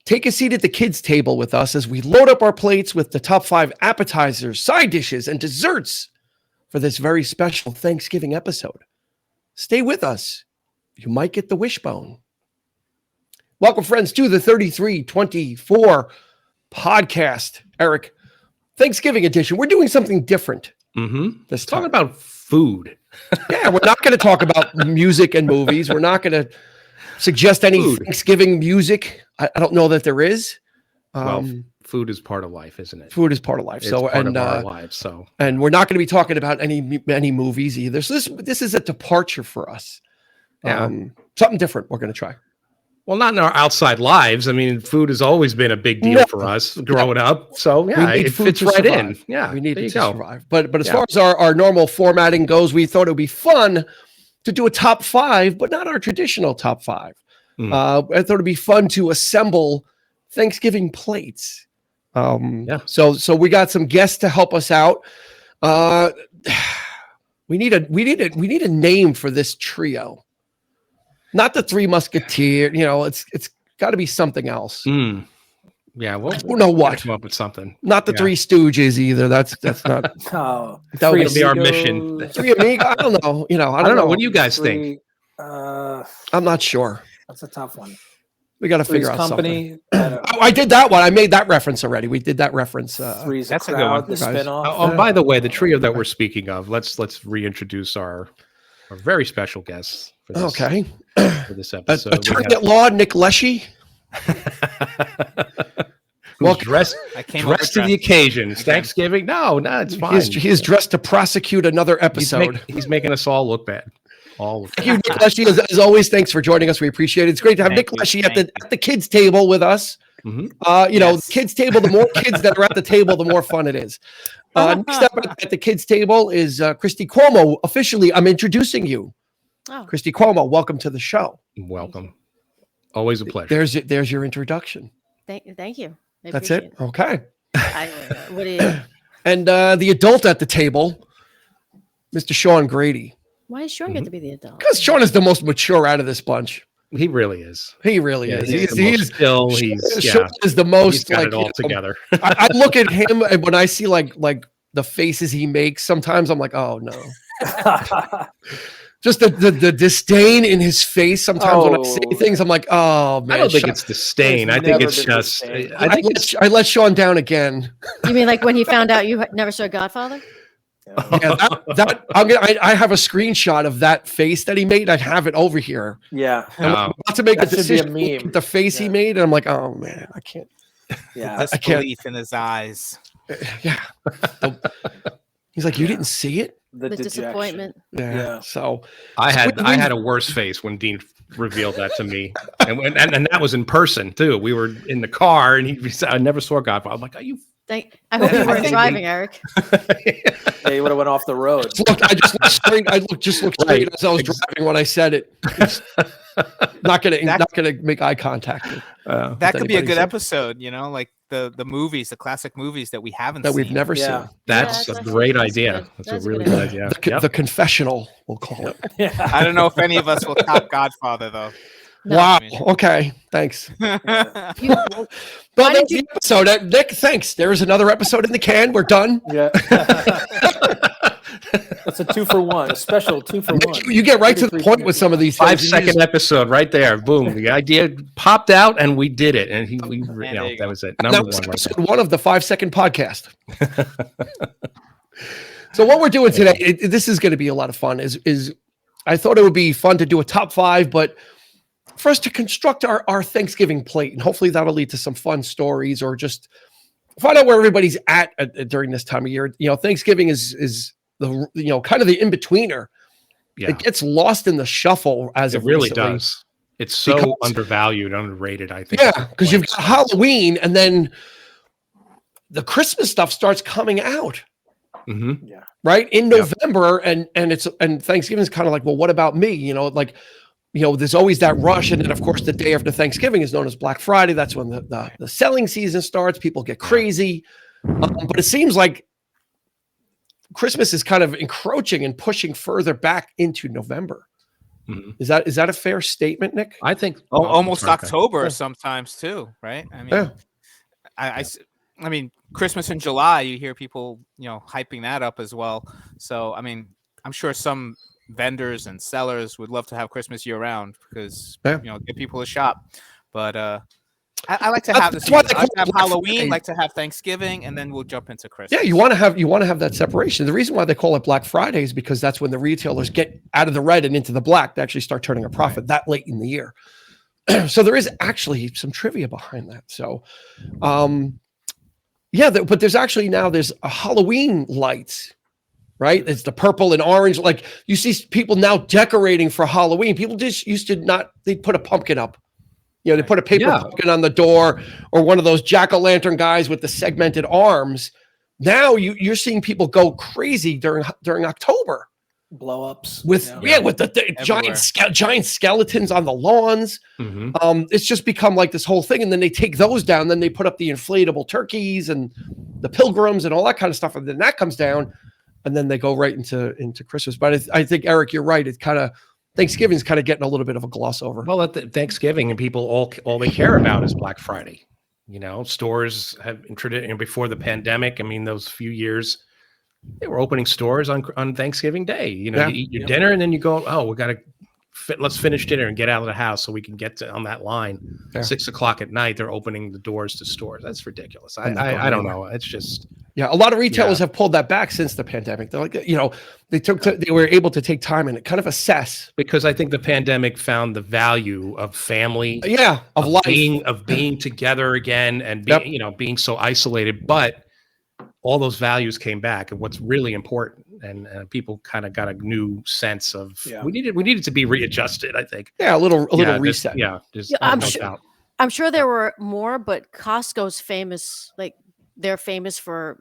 take a seat at the kids' table with us as we load up our plates with the top 5 appetizers, side dishes, and desserts for this very special Thanksgiving episode. Stay with us. You might get the wishbone. Welcome, friends, to the 3324 podcast, Eric. Thanksgiving edition. We're doing something different this time. Talking about food. Yeah, we're not going to talk about music and movies. We're not going to suggest any Thanksgiving music. I don't know that there is. Food is part of life, isn't it? Food is part of life. It's part of our lives. And we're not going to be talking about any movies either. So this is a departure for us. Yeah. Something different we're going to try. Well, not in our outside lives. I mean, food has always been a big deal for us growing up. So yeah, it fits right in. Yeah, we need it to survive. But as far as our normal formatting goes, we thought it would be fun to do a top 5, but not our traditional top 5. I thought it'd be fun to assemble Thanksgiving plates. So we got some guests to help us out. We need a name for this trio. Not the Three Musketeers, it's got to be something else. Yeah, well, I don't know what. Come up with something. Not the Three Stooges either. That's not. That would be our mission. Three Amigos. I don't know. I don't know. What do you guys think? I'm not sure. That's a tough one. We got to figure out Company. Something. I did that one. I made that reference already. We did that reference. Three's that's a good one. The spinoff. Oh, by the way, the trio that we're speaking of. Let's reintroduce our very special guests. For this episode, attorney at law Nick Leshy. Dressed to the occasion. It's Thanksgiving. No, it's fine. He is dressed to prosecute another episode. He's making us all look bad. Thank you, Nick Leshy. As always, thanks for joining us. We appreciate it. It's great to have Nick Leshy at the kids' table with us. The kids' table. The more kids that are at the table, the more fun it is. Next up at the kids' table is Christy Cuomo. Officially, I'm introducing you. Oh. Christy Cuomo, welcome to the show. Welcome. Always a pleasure. There's your introduction. Thank you. That's it. Okay. What do you? And the adult at the table, Mr. Sean Grady. Why does Sean get to be the adult? Because Sean is the most mature out of this bunch. He really is. He really is. Sean is the most. He's got it all together. I look at him, and when I see like the faces he makes, sometimes I'm like, oh no. Just the disdain in his face. Sometimes when I say things, I'm like, oh man. I don't think it's disdain. I think it's just. I let Sean down again. You mean like when he found out you never saw Godfather? Yeah, I have a screenshot of that face that he made. I'd have it over here. Yeah, I'm about to make a decision. With the face he made, and I'm like, oh man, I can't. Yeah, I can't. Disbelief in his eyes. Yeah. He's like, you didn't see it? The disappointment. Yeah. So I had a worse face when Dean revealed that to me, and that was in person too. We were in the car, and he said, "I never saw Godfather." I'm like, "Are you?" I hope you weren't driving, Eric. Yeah, you would have went off the road. Look, I just looked straight. I just looked straight as I was driving when I said it. Not gonna make eye contact. That could be a good episode. Like the movies, the classic movies that we haven't that seen. we've never seen. That's a great idea. That's a really good idea. The confessional, we'll call it. Yeah. I don't know if any of us will top Godfather though. No. Wow. Okay. Thanks. Well, that's the episode. Nick, thanks. There's another episode in the can. We're done. Yeah. That's a 2-for-1, a special 2-for-1. You get right to the point with some of these 5-second episode right there. Boom. The idea popped out and we did it. And that was it. Number one. Episode 1 of the 5-second podcast. So what we're doing today, this is going to be a lot of fun. Is I thought it would be fun to do a top 5, but for us to construct our Thanksgiving plate, and hopefully that'll lead to some fun stories or just find out where everybody's at during this time of year. Thanksgiving is the kind of the in-betweener. Yeah. It gets lost in the shuffle as it really does. It's so undervalued, underrated, I think. Yeah, because you've got Halloween and then the Christmas stuff starts coming out. Mm-hmm. Yeah. Right in November, and Thanksgiving is kind of like, well, what about me? There's always that rush, and then of course the day after Thanksgiving is known as Black Friday. That's when the selling season starts. People get crazy, but it seems like Christmas is kind of encroaching and pushing further back into November. Mhm. Is that a fair statement, Nick? I think Almost sorry, October Yeah. sometimes too, right? I mean, Yeah. I mean, Christmas in July, you hear people, hyping that up as well. So, I mean, I'm sure some vendors and sellers would love to have Christmas year round because, Yeah. get people to shop. But I like to That's- have the that's why season. they I like call to have it Black Halloween, Friday. like to have Thanksgiving, and then we'll jump into Christmas. Yeah, you want to have that separation. The reason why they call it Black Friday is because that's when the retailers get out of the red and into the black to actually start turning a profit that late in the year. So there is actually some trivia behind that. So, but there's actually there's a Halloween lights, right? It's the purple and orange. Like you see people now decorating for Halloween. People just used to they'd put a pumpkin up. They put a paper pumpkin on the door, or one of those jack-o'-lantern guys with the segmented arms. Now you're seeing people go crazy during October. Blow ups With the giant skeletons on the lawns. Mhm. It's just become like this whole thing, and then they take those down. Then they put up the inflatable turkeys and the pilgrims and all that kind of stuff, and then that comes down, and then they go right into Christmas. But I think, Eric, you're right. It's kind of Thanksgiving's kind of getting a little bit of a gloss over. Well, at Thanksgiving, and people all they care about is Black Friday. Stores have before the pandemic. I mean, those few years, they were opening stores on Thanksgiving Day. You eat your dinner, and then you go, oh, we got to let's finish dinner and get out of the house so we can get on that line. Yeah. 6:00 at night, they're opening the doors to stores. That's ridiculous. I don't know. It's just a lot of retailers have pulled that back since the pandemic. They're like, they were able to take time and kind of assess, because I think the pandemic found the value of family, of life, being together again, and being so isolated. But all those values came back, and what's really important, and people kind of got a new sense of we needed to be readjusted. I think, a little reset. I'm sure there were more, but Costco's famous, like they're famous for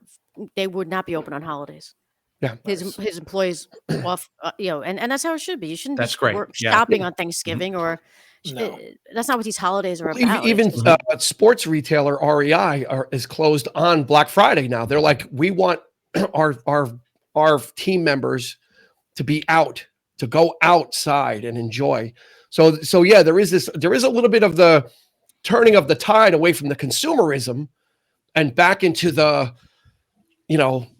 they would not be open on holidays. Yeah, his employees off, and that's how it should be. You shouldn't That's be great. shopping on Thanksgiving or. No. That's not what these holidays are about. Even sports retailer REI is closed on Black Friday now. They're like, we want our team members to be out, to go outside and enjoy. So there is a little bit of the turning of the tide away from the consumerism and back into the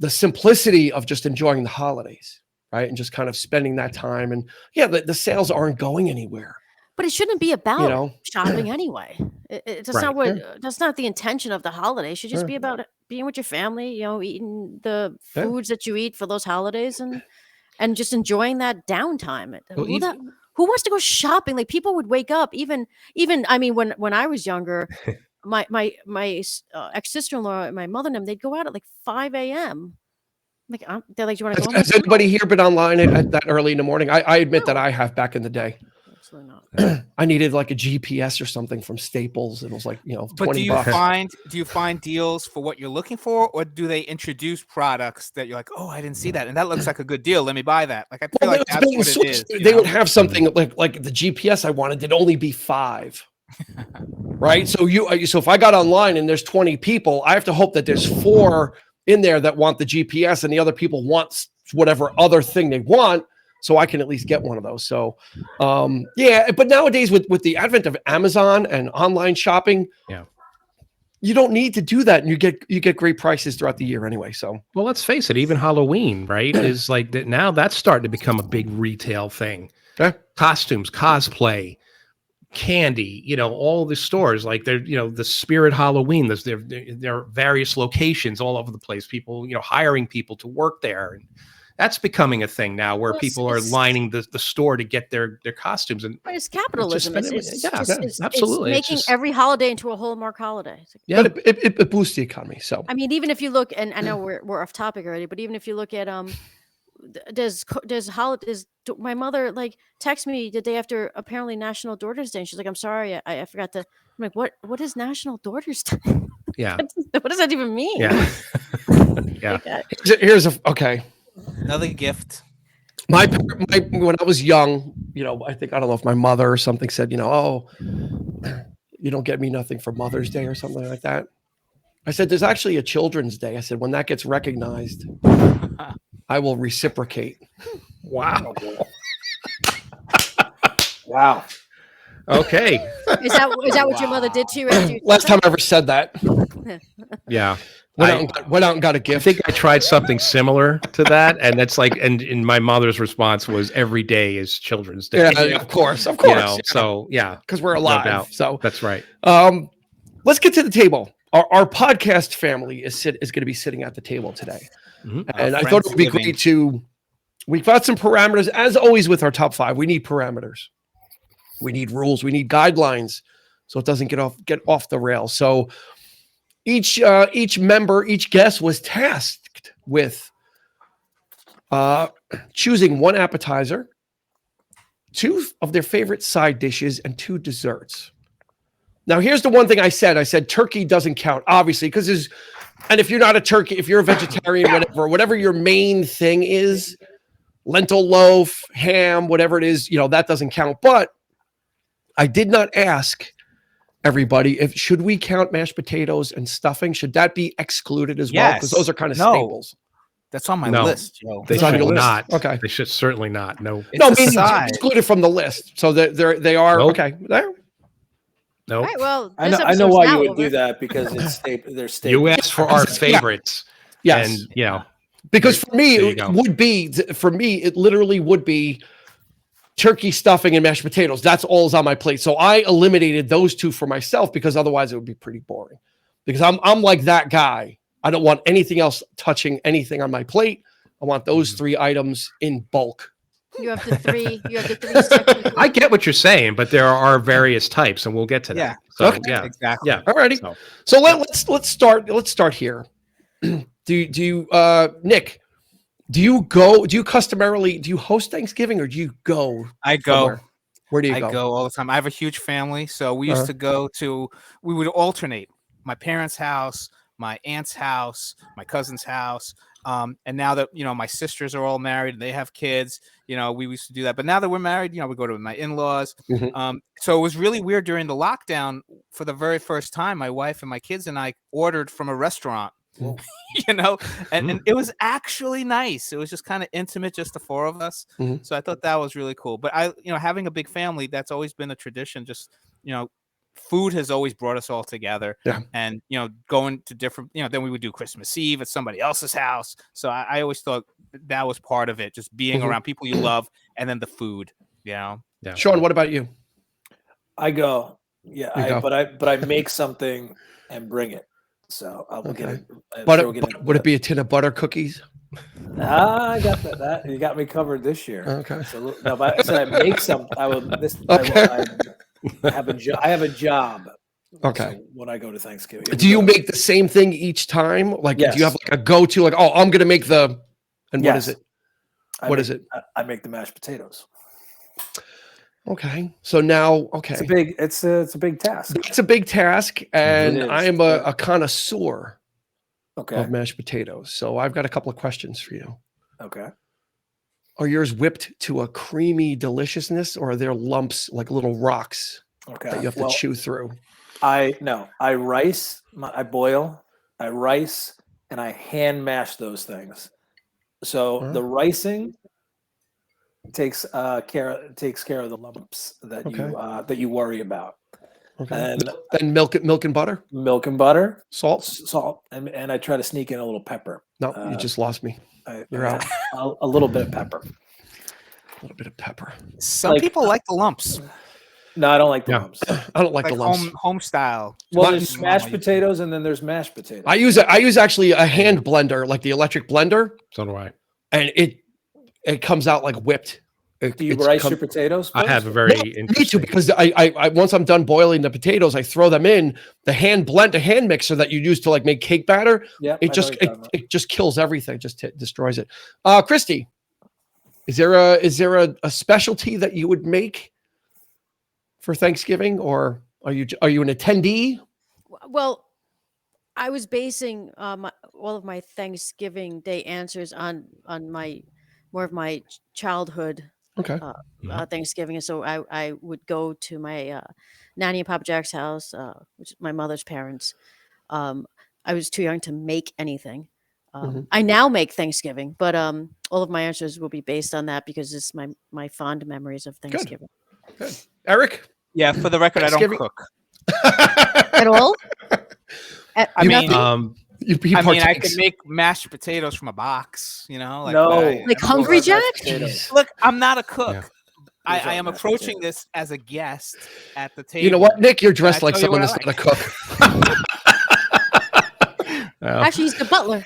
simplicity of just enjoying the holidays, right? And just kind of spending that time. And the sales aren't going anywhere. But it shouldn't be about shopping anyway. That's not what. That's not the intention of the holiday. It should just be about being with your family. Eating the foods that you eat for those holidays, and just enjoying that downtime. Who wants to go shopping? Like people would wake up. Even. I mean, when I was younger, my ex sister-in-law and my mother and them, they'd go out at like 5 a.m. Like they're like, do you want to go? Has anybody here been online at that early in the morning? I admit that I have back in the day. Absolutely not. I needed like a GPS or something from Staples. It was like, $20. But do you find deals for what you're looking for, or do they introduce products that you're like, oh, I didn't see that, and that looks like a good deal, let me buy that? Like I feel like that's what it is. They would have something like the GPS I wanted did only be 5. Right? So if I got online and there's 20 people, I have to hope that there's 4 in there that want the GPS and the other people want whatever other thing they want. So I can at least get one of those. So, but nowadays with the advent of Amazon and online shopping, you don't need to do that, and you get great prices throughout the year anyway. So, well, let's face it, even Halloween, right, is like that now. That's starting to become a big retail thing. Costumes, cosplay, candy, all the stores like they're, the Spirit Halloween. There are various locations all over the place. People, hiring people to work there, and that's becoming a thing now where people are lining the store to get their costumes. And it's capitalism. It's absolutely. It's making every holiday into a Hallmark holiday. But it boosts the economy. So I mean, even if you look, and I know we're off topic already, but even if you look at does my mother like text me the day after apparently National Daughters Day, and she's like, I'm sorry, I forgot to. I'm like, what is National Daughters Day? Yeah. What does that even mean? Yeah. Yeah. Here's okay. Another gift. My when I was young, I don't know if my mother or something said, oh, you don't get me nothing for Mother's Day or something like that. I said, there's actually a Children's Day. I said, when that gets recognized, I will reciprocate. Wow. Wow. Okay. Is that what your mother did to you? After you Last time I ever said that. Yeah. Went out and got a gift. I think I tried something similar to that, and that's like, and my mother's response was, "Every day is Children's Day." Yeah, of course. You know, so yeah, because we're alive. No doubt. So that's right. Let's get to the table. Our podcast family is going to be sitting at the table today, and I thought it would be great to. We've got some parameters, as always with our top 5. We need parameters, we need rules, we need guidelines, so it doesn't get off the rails. So each member, each guest was tasked with choosing one appetizer, 2 of their favorite side dishes, and 2 desserts. Now, here's the one thing I said. I said turkey doesn't count, obviously, because and if you're not a turkey, if you're a vegetarian, whatever your main thing is, lentil loaf, ham, whatever it is, that doesn't count. But I did not ask everybody should we count mashed potatoes and stuffing? Should that be excluded as well? Because those are kind of staples. That's on my list, Joe. They should not. Okay. They should certainly not. No. No, meaning excluded from the list. So they are okay. There. No. Right, well, I know why you would do that, because they're staples. You asked for our favorites. Yes. And because for me, it literally would be turkey stuffing and mashed potatoes. That's all's on my plate. So I eliminated those 2 for myself, because otherwise it would be pretty boring. Because I'm like that guy. I don't want anything else touching anything on my plate. I want those 3 items in bulk. You have the 3. You have the 3 sections. I get what you're saying, but there are various types, and we'll get to that. Yeah. So, okay. Yeah. Exactly. Yeah. Alrighty. So let's start here. Do you Nick? Do you customarily host Thanksgiving, or do you go? I go. Somewhere? Where do you go? I go all the time. I have a huge family, so we used to go to. We would alternate my parents' house, my aunt's house, my cousin's house. And now that my sisters are all married and they have kids, we used to do that. But now that we're married, we go to my in-laws. So it was really weird during the lockdown. For the very first time, my wife and my kids and I ordered from a restaurant. And it was actually nice. It was just kind of intimate, just the 4 of us. So I thought that was really cool. But having a big family, that's always been a tradition. Just food has always brought us all together. And going to different, then we would do Christmas Eve at somebody else's house. So I always thought that was part of it, just being around people you love, and then the food. Yeah. Sean, what about you? I go. Yeah, but I make something and bring it. So I will get it. Would it be a tin of butter cookies? I got that. You got me covered this year. Okay. So, no, but I said I make some. I will. I have a job. Okay. So when I go to Thanksgiving, do you make the same thing each time? Like, yes. Do you have like a go-to? Like, I'm going to make the. And what is it? What is it? I make the mashed potatoes. Okay. So now, it's a big task. It's a big task, and I am a connoisseur of mashed potatoes. So I've got a couple of questions for you. Okay. Are yours whipped to a creamy deliciousness, or are there lumps like little rocks that you have to chew through? I rice. I boil. I rice, and I hand mash those things. So the ricing takes care of the lumps that you worry about. Okay. And milk and butter. Milk and butter, salt, and I try to sneak in a little pepper. No, you just lost me. You're out. A little bit of pepper. A little bit of pepper. Some people like the lumps. No, I don't like the lumps. I don't like the lumps. Home style. Well, there's mashed potatoes, and then there's mashed potatoes. I use actually a hand blender, like the electric blender. So do I. And it comes out like whipped. Do you rice your potatoes? I have a very interesting. Need to, because I once I'm done boiling the potatoes, I throw them in the hand mixer that you use to like make cake batter. Yeah, it just kills everything, just destroys it. Christy, is there a specialty that you would make for Thanksgiving, or are you an attendee? Well, I was basing all of my Thanksgiving Day answers on my more of my childhood. Thanksgiving. So I would go to my Nanny and Papa Jack's house, which is my mother's parents. I was too young to make anything. I now make Thanksgiving, but all of my answers will be based on that, because it's my fond memories of Thanksgiving. Good. Eric? Yeah, for the record, I don't Thanksgiving? cook. At all? I mean, I can make mashed potatoes from a box, you know. Like, like Hungry Jack? Look, I'm not a cook. Yeah. I am approaching this as a guest at the table. You know what, Nick? You're dressed like someone that's not a cook. Actually, he's the butler.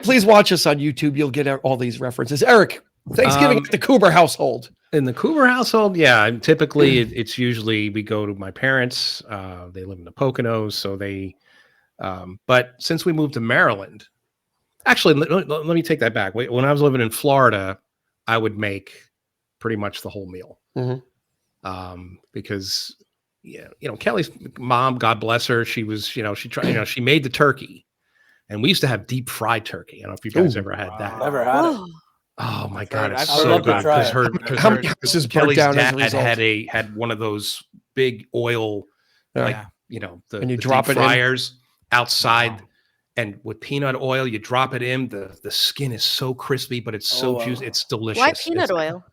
Please watch us on YouTube. You'll get all these references. Eric, Thanksgiving at the Cooper household. In the Cooper household, yeah. Typically, it's usually we go to my parents. They live in the Poconos, so they. But since we moved to Maryland, actually, let me take that back. When I was living in Florida, I would make pretty much the whole meal. Because Kelly's mom, God bless her, she was, she made the turkey, and we used to have deep fried turkey. I don't know if you guys ever had that. Never had it. Oh my God, it's I'd so love to good. try Because it. How many houses burnt Kelly's down as a dad result? had one of those big oil, Yeah. the And you the drop deep it in? fryers outside. And with peanut oil, you drop it in. The skin is so crispy, but it's so juicy. It's delicious. Why peanut oil?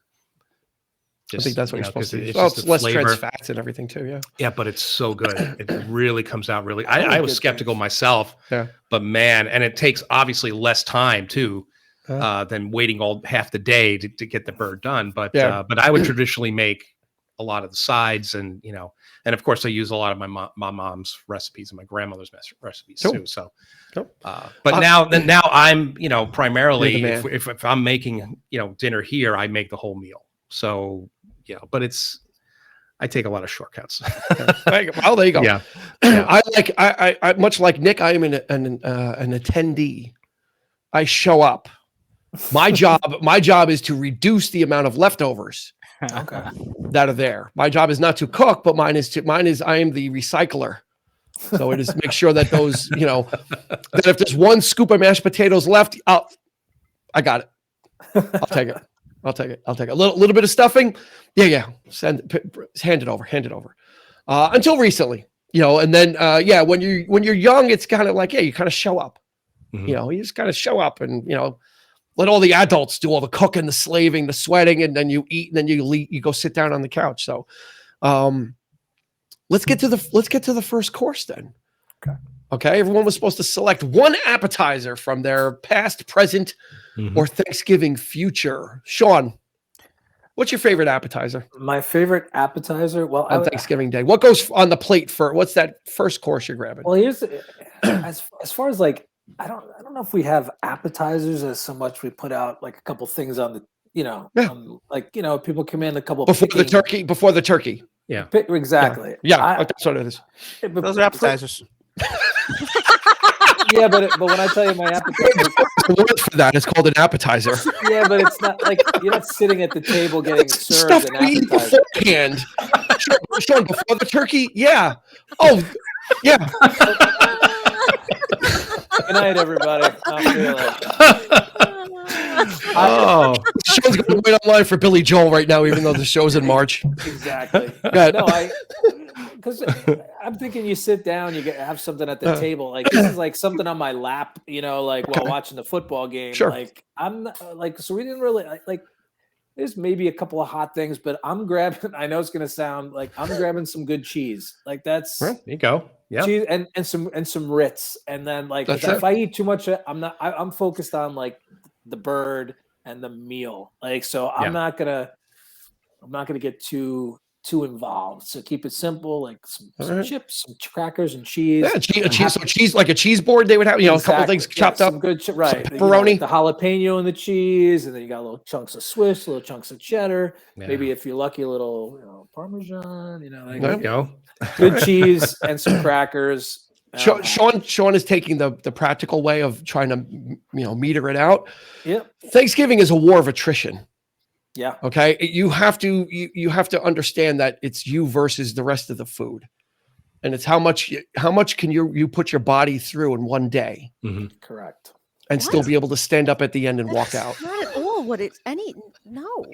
I think that's what you're supposed to do. It's Well, just it's the less flavor. trans fats and everything too. Yeah. Yeah, but it's so good. It really comes out really. I was good skeptical myself, Yeah. but man, and it takes obviously less time too than waiting half the day to get the bird done. But but I would traditionally make a lot of the sides, and and of course I use a lot of my mom's recipes and my grandmother's recipes too. So, but now I'm primarily You're the if I'm making dinner here, I make the whole meal. So but I take a lot of shortcuts. Well, there you go. Yeah. I much like Nick, I am an attendee. I show up. My job is to reduce the amount of leftovers that are there. My job is not to cook, but mine is I am the recycler. So it is make sure that those, that if there's one scoop of mashed potatoes left, I got it. I'll take it. A little bit of stuffing. Yeah. Hand it over. Until recently, and then, when you're young, it's kind of like, you kind of show up, you just kind of show up and, let all the adults do all the cooking, the slaving, the sweating, and then you eat, and then you go sit down on the couch. So, let's get to the first course then. Okay. Everyone was supposed to select one appetizer from their past, present, or Thanksgiving future. Sean, what's your favorite appetizer? My favorite appetizer? Well, on Thanksgiving Day. What goes on the plate for what's that first course you're grabbing? Well, here's as far as like I don't know if we have appetizers as so much. We put out like a couple things on the people come in a couple before the turkey. Yeah. Exactly. Yeah, that's what it is. Those are appetizers. Yeah, but when I tell you my appetizer, the word for that is called an appetizer. Yeah, but it's not like you're not sitting at the table getting served stuff an we eat appetizer. beforehand. Sean, before the turkey, yeah. Oh, yeah. Good night, everybody. Sean's going to wait online for Billy Joel right now, even though the show's in March. Exactly. No, because I'm thinking you sit down, you have something at the table. Like this is like something on my lap, while watching the football game. Sure. Like I'm like, so we didn't really like. There's maybe a couple of hot things, but I'm grabbing. I know it's gonna sound like I'm grabbing some good cheese. Like that's there you go. Yeah. Cheese and some Ritz, and then like if I eat too much, I'm focused on like the bird and the meal. Like so, I'm not gonna get too involved. So keep it simple, like some chips, some crackers, and cheese. Yeah, cheese. So cheese, like a cheese board, they would have, a couple things chopped up. Good, right? Pepperoni, the jalapeno and the cheese, and then you got little chunks of Swiss, little chunks of cheddar. Yeah. Maybe if you're lucky, a little, Parmesan. There you go. Good cheese and some crackers. Sean is taking the practical way of trying to meter it out. Yep. Thanksgiving is a war of attrition. Yeah. Okay. You have to understand that it's you versus the rest of the food, and it's how much can you put your body through in one day. Correct. And still be able to stand up at the end and walk out. Not at all what it's no.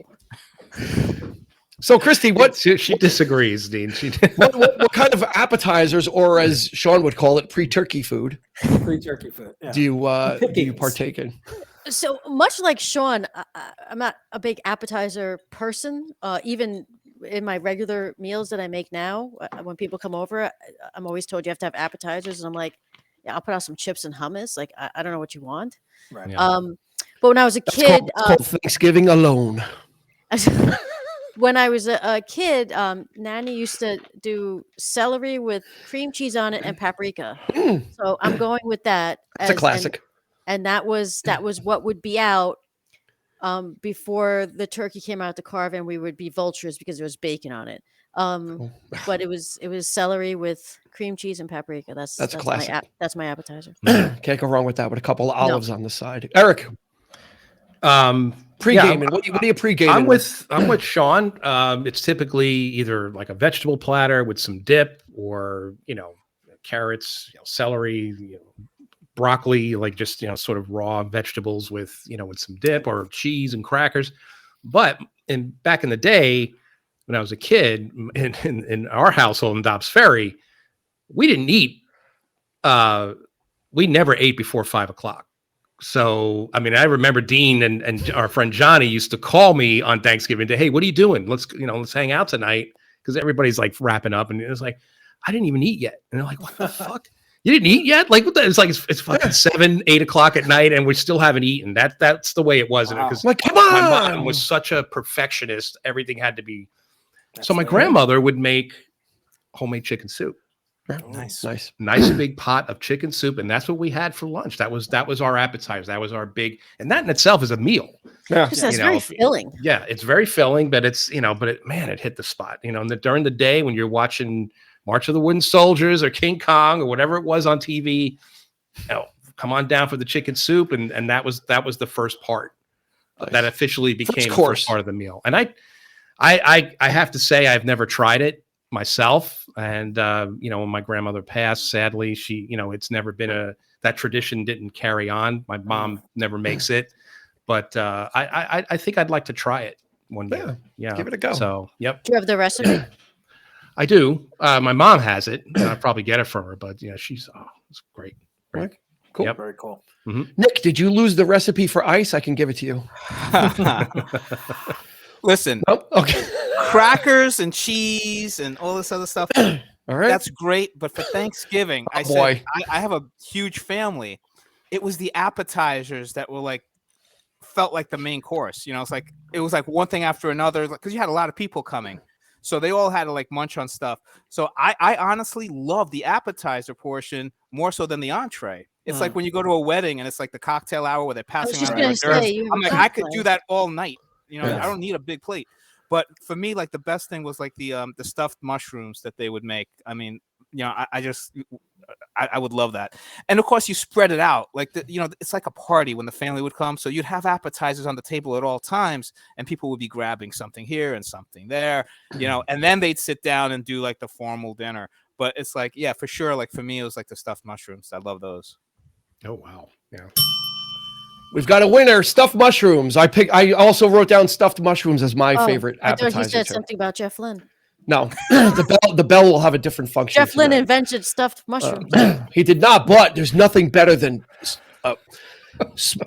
So Christy, she disagrees, Dean. What kind of appetizers, or as Sean would call it, pre-turkey food? Pre-turkey food. Yeah. Do you partake in? So much like Sean, I'm not a big appetizer person. Even in my regular meals that I make now, when people come over, I'm always told you have to have appetizers, and I'm like, yeah, I'll put out some chips and hummus. Like, I don't know what you want. Right. Yeah. But when I was a kid, it's called Thanksgiving alone. when I was a kid, Nanny used to do celery with cream cheese on it and paprika. So I'm going with that. It's a classic. And that was what would be out before the turkey came out to carve, and we would be vultures because there was bacon on it. But it was celery with cream cheese and paprika. That's classic. That's my appetizer. Can't go wrong with that with a couple of olives on the side. Eric, pre-gaming. What are you pre-gaming? I'm with Sean. It's typically either like a vegetable platter with some dip, or carrots, celery, broccoli, like just sort of raw vegetables with with some dip, or cheese and crackers. But back in the day, when I was a kid, in our household in Dobbs Ferry, we didn't eat. We never ate before 5 o'clock. So, I mean, I remember Dean and our friend Johnny used to call me on Thanksgiving Day. Hey, what are you doing? Let's hang out tonight, because everybody's like wrapping up, and it was like, I didn't even eat yet. And they're like, what the fuck? You didn't eat yet? Like, what the? It's like it's fucking 7, 8 o'clock at night, and we still haven't eaten. That's the way it was. Because like, come on, my mom was such a perfectionist. Everything had to be. So my grandmother would make homemade chicken soup. Nice Big pot of chicken soup, and that's what we had for lunch. That was our appetizer. That was our big, and that in itself is a meal. Yeah, it's very filling. Yeah, it's very filling, but it's it hit the spot. And during the day when you're watching March of the Wooden Soldiers or King Kong or whatever it was on TV, come on down for the chicken soup, and that was the first part that officially became the first part of the meal. And I have to say, I've never tried it myself, and when my grandmother passed, sadly, she it's never been that tradition didn't carry on. My mom never makes it, but I think I'd like to try it one day. Yeah, give it a go. So do you have the recipe? I do. My mom has it, and I'll probably get it from her, but it's great. Cool. Yep. Very cool. Mm-hmm. Nick, did you lose the recipe for ice? I can give it to you. Listen, okay. Crackers and cheese and all this other stuff. All right. That's great. But for Thanksgiving, I have a huge family. It was the appetizers that were felt like the main course. It was like one thing after another, because you had a lot of people coming. So they all had to munch on stuff. So I honestly love the appetizer portion more so than the entree. It's like when you go to a wedding and it's like the cocktail hour where they're passing on hors d'oeuvres. I'm like, I could do that all night. I don't need a big plate. But for me, the best thing was the stuffed mushrooms that they would make. I mean, I would love that. And of course, you spread it out. It's like a party when the family would come. So you'd have appetizers on the table at all times, and people would be grabbing something here and something there, and then they'd sit down and do the formal dinner. But it's for sure. For me, it was the stuffed mushrooms. I love those. Oh, wow. Yeah. We've got a winner, stuffed mushrooms. I also wrote down stuffed mushrooms as my favorite appetizer. I thought he said something about Jeff Lynne. No, the bell will have a different function. Jeff Lynne invented stuffed mushrooms. He did not, but there's nothing better than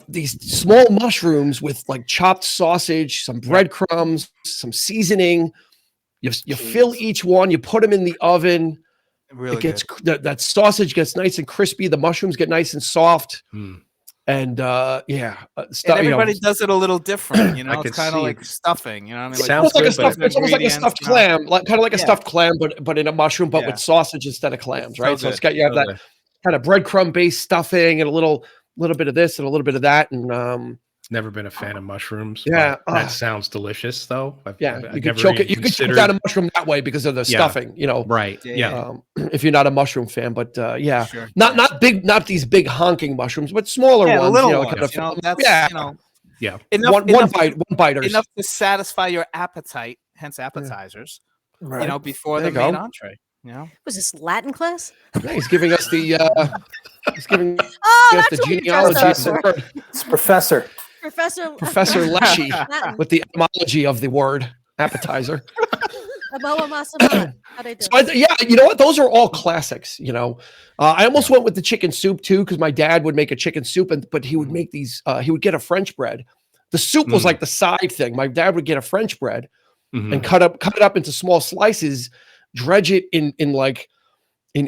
these small mushrooms with chopped sausage, some breadcrumbs, some seasoning. You fill each one, you put them in the oven. Really, it gets that sausage gets nice and crispy. The mushrooms get nice and soft. And everybody does it a little different, It's kind of like stuffing, Sounds like it's almost like a stuffed clam, kind of like a stuffed clam, but in a mushroom, but with sausage instead of clams, right? So it's got have that kind of breadcrumb based stuffing and a little bit of this and a little bit of that, and never been a fan of mushrooms. Yeah, that sounds delicious though. You can choke it. You can choke down a mushroom that way because of the stuffing, Right. Yeah. If you're not a mushroom fan, but sure. not these big honking mushrooms, but smaller ones. Little ones. One bite, enough to satisfy your appetite. Hence appetizers. Right. Before the main entree. Was this Latin class? Yeah, he's giving us the the genealogy. It's Professor Leshy with the etymology of the word appetizer. So you know what? Those are all classics. I almost went with the chicken soup too, because my dad would make a chicken soup, but he would make these. He would get a French bread. The soup was like the side thing. My dad would get a French bread, and cut it up into small slices, dredge it in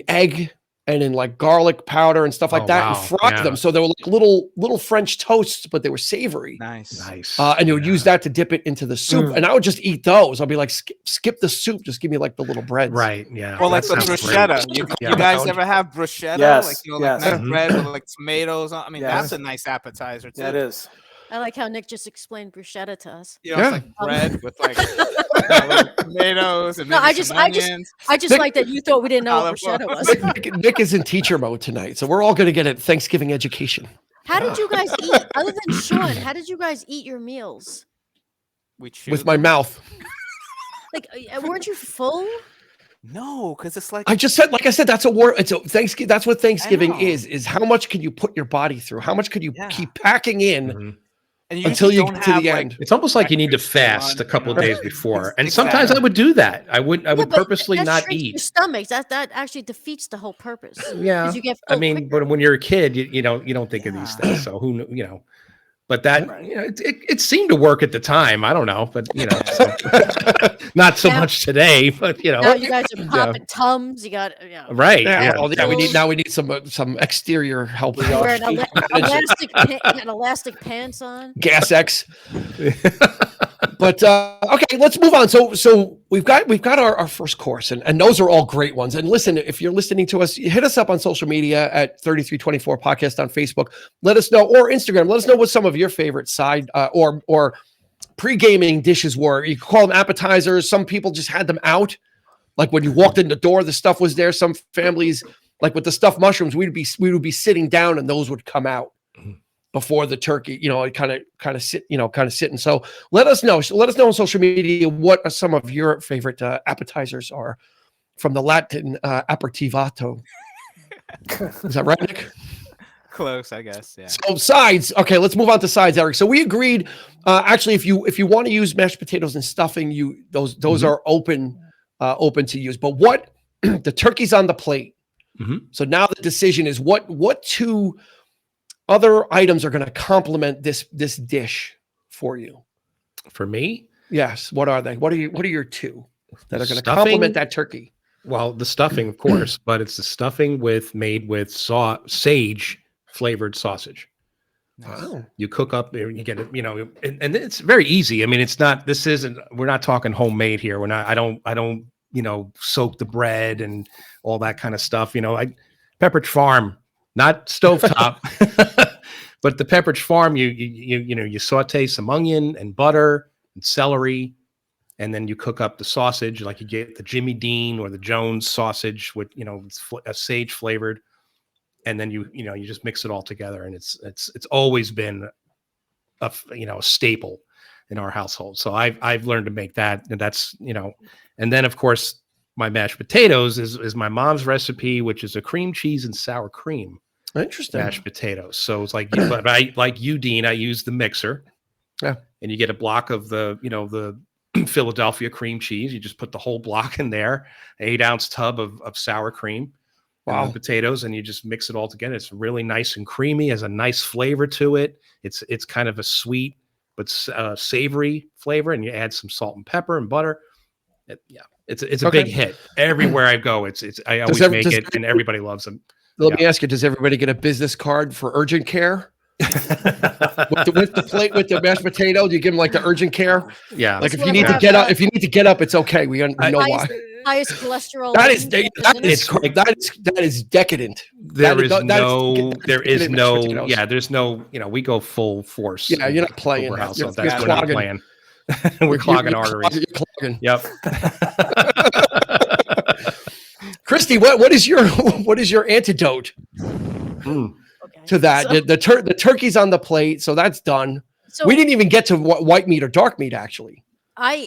egg and in like garlic powder and stuff like that, and fry them. So they were like little French toasts, but they were savory. Nice. And you would use that to dip it into the soup, and I would just eat those. I'll be like, skip the soup, just give me like the little breads. Right. Yeah. Or like the bruschetta. You guys ever have bruschetta? Yes. Like nice bread with like tomatoes. I mean, that's a nice appetizer too. That is. I like how Nick just explained bruschetta to us. It's like bread with like tomatoes and onions. I just like that you thought we didn't know what bruschetta was. Nick is in teacher mode tonight, so we're all going to get a Thanksgiving education. How did you guys eat? Other than Sean, how did you guys eat your meals? With my mouth. Like, weren't you full? No, because it's like I just said, like I said, that's a war. It's a Thanksgiving. That's what Thanksgiving is how much can you put your body through? How much can you keep packing in until you get to the end? It's almost like you need to fast a couple of days before. And sometimes I would do that. I would purposely not eat. Your stomach, that actually defeats the whole purpose. Yeah. You get but when you're a kid, you don't think of these things. So who. But that it seemed to work at the time. I don't know, but not so much today. But now you guys are popping Tums. You got right. We need some exterior help. Wearing elastic pants on. Gas X. But okay, let's move on. So we've got our first course, and those are all great ones. And listen, if you're listening to us, hit us up on social media at 3324 Podcast on Facebook. Let us know, or Instagram. Let us know what some of your favorite side or pre-gaming dishes were. You call them appetizers. Some people just had them out, like when you walked in the door, the stuff was there. Some families, like with the stuffed mushrooms, we would be sitting down, and those would come out before the turkey, it kind of sitting. So let us know on social media what are some of your favorite appetizers are from the Latin aperitivato. Is that right, Nick? Close, I guess. Yeah. So sides. Okay, let's move on to sides, Eric. So we agreed. Actually, if you want to use mashed potatoes and stuffing, those are open to use. But what the turkey's on the plate. So now the decision is what two other items are going to complement this dish for you? For me? Yes. What are they? What are your two that are going to complement that turkey? Well, the stuffing, of course, but it's the stuffing made with sage flavored sausage. Wow. You cook up, you get it, and it's very easy. I mean, we're not talking homemade here. I don't soak the bread and all that kind of stuff. Pepperidge Farm, not stovetop, but the Pepperidge Farm, you saute some onion and butter and celery, and then you cook up the sausage, like you get the Jimmy Dean or the Jones sausage with, a sage flavored. And then you just mix it all together. And it's always been a staple in our household. So I've learned to make that, and that's, and then of course my mashed potatoes is my mom's recipe, which is a cream cheese and sour cream. Interesting. Mashed potatoes. So it's like, but like you, Dean, I use the mixer. Yeah. And you get a block of the Philadelphia cream cheese. You just put the whole block in there, 8-ounce tub of sour cream. Wow. And the potatoes, and you just mix it all together. It's really nice and creamy, has a nice flavor to it. It's kind of a sweet but savory flavor, and you add some salt and pepper and butter. It's a big hit everywhere I go. I always make it, and everybody loves them. Let me ask you: does everybody get a business card for urgent care? with the plate with the mashed potato, do you give them like the urgent care? Yeah. Like if you need to get up, it's okay. We know why. Highest cholesterol. That is decadent. There's no, we go full force. Yeah, you're not playing. We're not playing. We're clogging arteries. You're clogging. Yep. Christy, what is your antidote to that? So, the turkey's on the plate, so that's done. So we didn't even get to white meat or dark meat, actually. I'm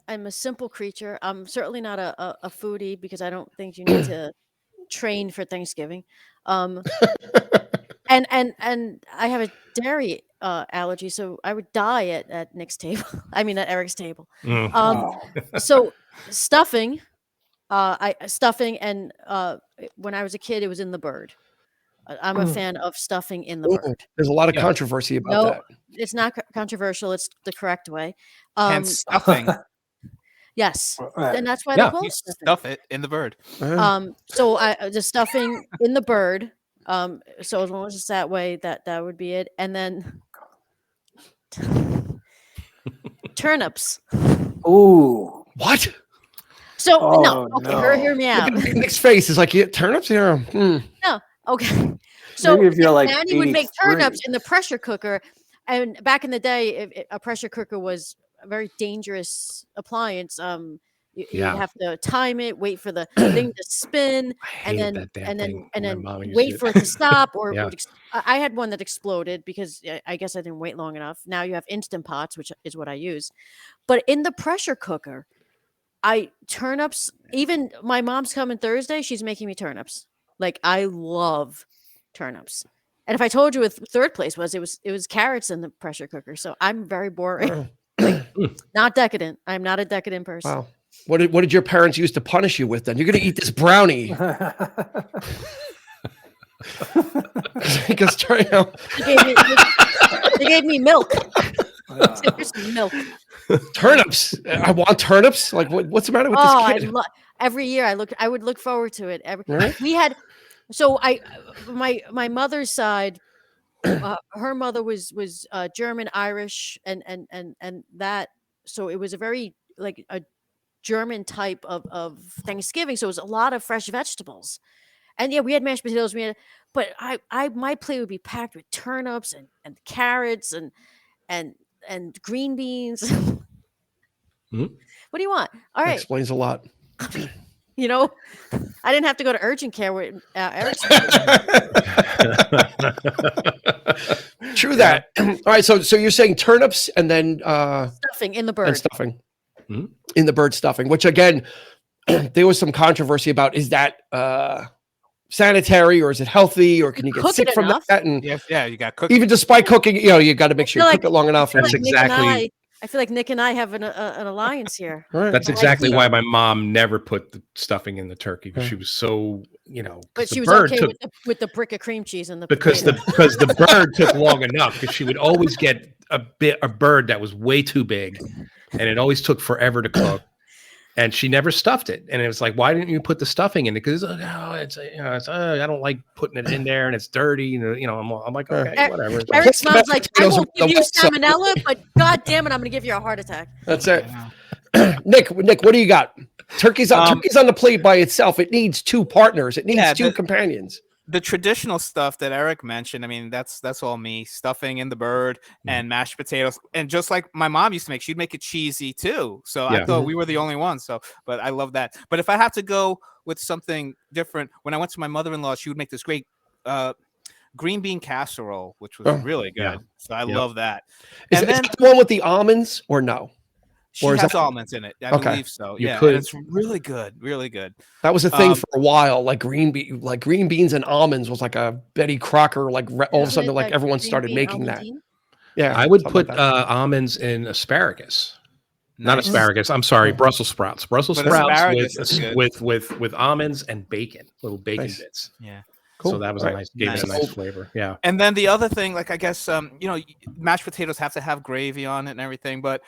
a simple creature. I'm certainly not a foodie, because I don't think you need to train for Thanksgiving. And I have a dairy allergy, so I would die at Nick's table. I mean, at Eric's table. So stuffing, and when I was a kid, it was in the bird. I'm a fan of stuffing in the bird. There's a lot of controversy about that. It's not controversial. It's the correct way. Hence stuffing. Yes, and that's why they call You it stuffing. stuff it in the bird. So the stuffing in the bird. So as long as it's that way, that would be it. And then turnips. Ooh. What? So Oh, okay, hear me out. Nick's face is like, turnips here. No, okay. So Maybe if you're like Nanny would make 83. turnips in the pressure cooker, and back in the day, a pressure cooker was a very dangerous appliance. You have to time it, wait for the thing to spin, and then wait for it to stop. Or I had one that exploded because I guess I didn't wait long enough. Now you have Instant Pots, which is what I use. But in the pressure cooker, turnips. Even my mom's coming Thursday. She's making me turnips. Like, I love turnips. And if I told you what third place was, it was carrots in the pressure cooker. So I'm very boring. Not decadent. I'm not a decadent person. Wow. What did your parents used to punish you with then? You're going to eat this brownie. Because they gave me milk. Here's some milk. Turnips. I want turnips. Like, what's the matter with this kid? Every year I would look forward to it. Right? We had, my mother's side, her mother was German, Irish, and that. So it was a very like a German type of Thanksgiving. So it was a lot of fresh vegetables. And we had mashed potatoes. But my plate would be packed with turnips and carrots and green beans. Mm-hmm. What do you want? All right. That explains a lot. I didn't have to go to urgent care with Eric. True that. All right. So you're saying turnips and then stuffing in the bird. And stuffing. Mm-hmm. In the bird stuffing, which again, there was some controversy about, is that sanitary or is it healthy or can you get sick from that? And you got to cook. Even despite cooking, you got to make sure you cook it long enough. That's exactly. I feel like Nick and I have an alliance here. That's exactly why my mom never put the stuffing in the turkey, because she was so, But she was okay with the brick of cream cheese and the because the bird took long enough, because she would always get a bird that was way too big, and it always took forever to cook. And she never stuffed it, and it was like, why didn't you put the stuffing in it? Because I don't like putting it in there, and it's dirty. I'm like, okay, whatever. Eric smells like, I won't give you salmonella, but God damn it, I'm going to give you a heart attack. That's it. Nick, what do you got? Turkey's on the plate by itself. It needs two partners. It needs two companions. The traditional stuff that Eric mentioned, I mean, that's all me. Stuffing in the bird and mashed potatoes. And just like my mom used to make, she'd make it cheesy too. So I thought we were the only ones. But I love that. But if I have to go with something different, when I went to my mother-in-law, she would make this great green bean casserole, which was really good. Yeah. So I love that. Is that the one with the almonds or no? She has almonds in it. I believe so. It's really good. Really good. That was a thing for a while. Like green beans and almonds was like a Betty Crocker. Like all of a sudden, like everyone started making that. Yeah, I would put almonds in asparagus. Not asparagus. I'm sorry, Brussels sprouts. Brussels sprouts with almonds and bacon, little bacon bits. Yeah. Cool. So that was gave it a nice flavor. Yeah. And then the other thing, like I guess mashed potatoes have to have gravy on it and everything, but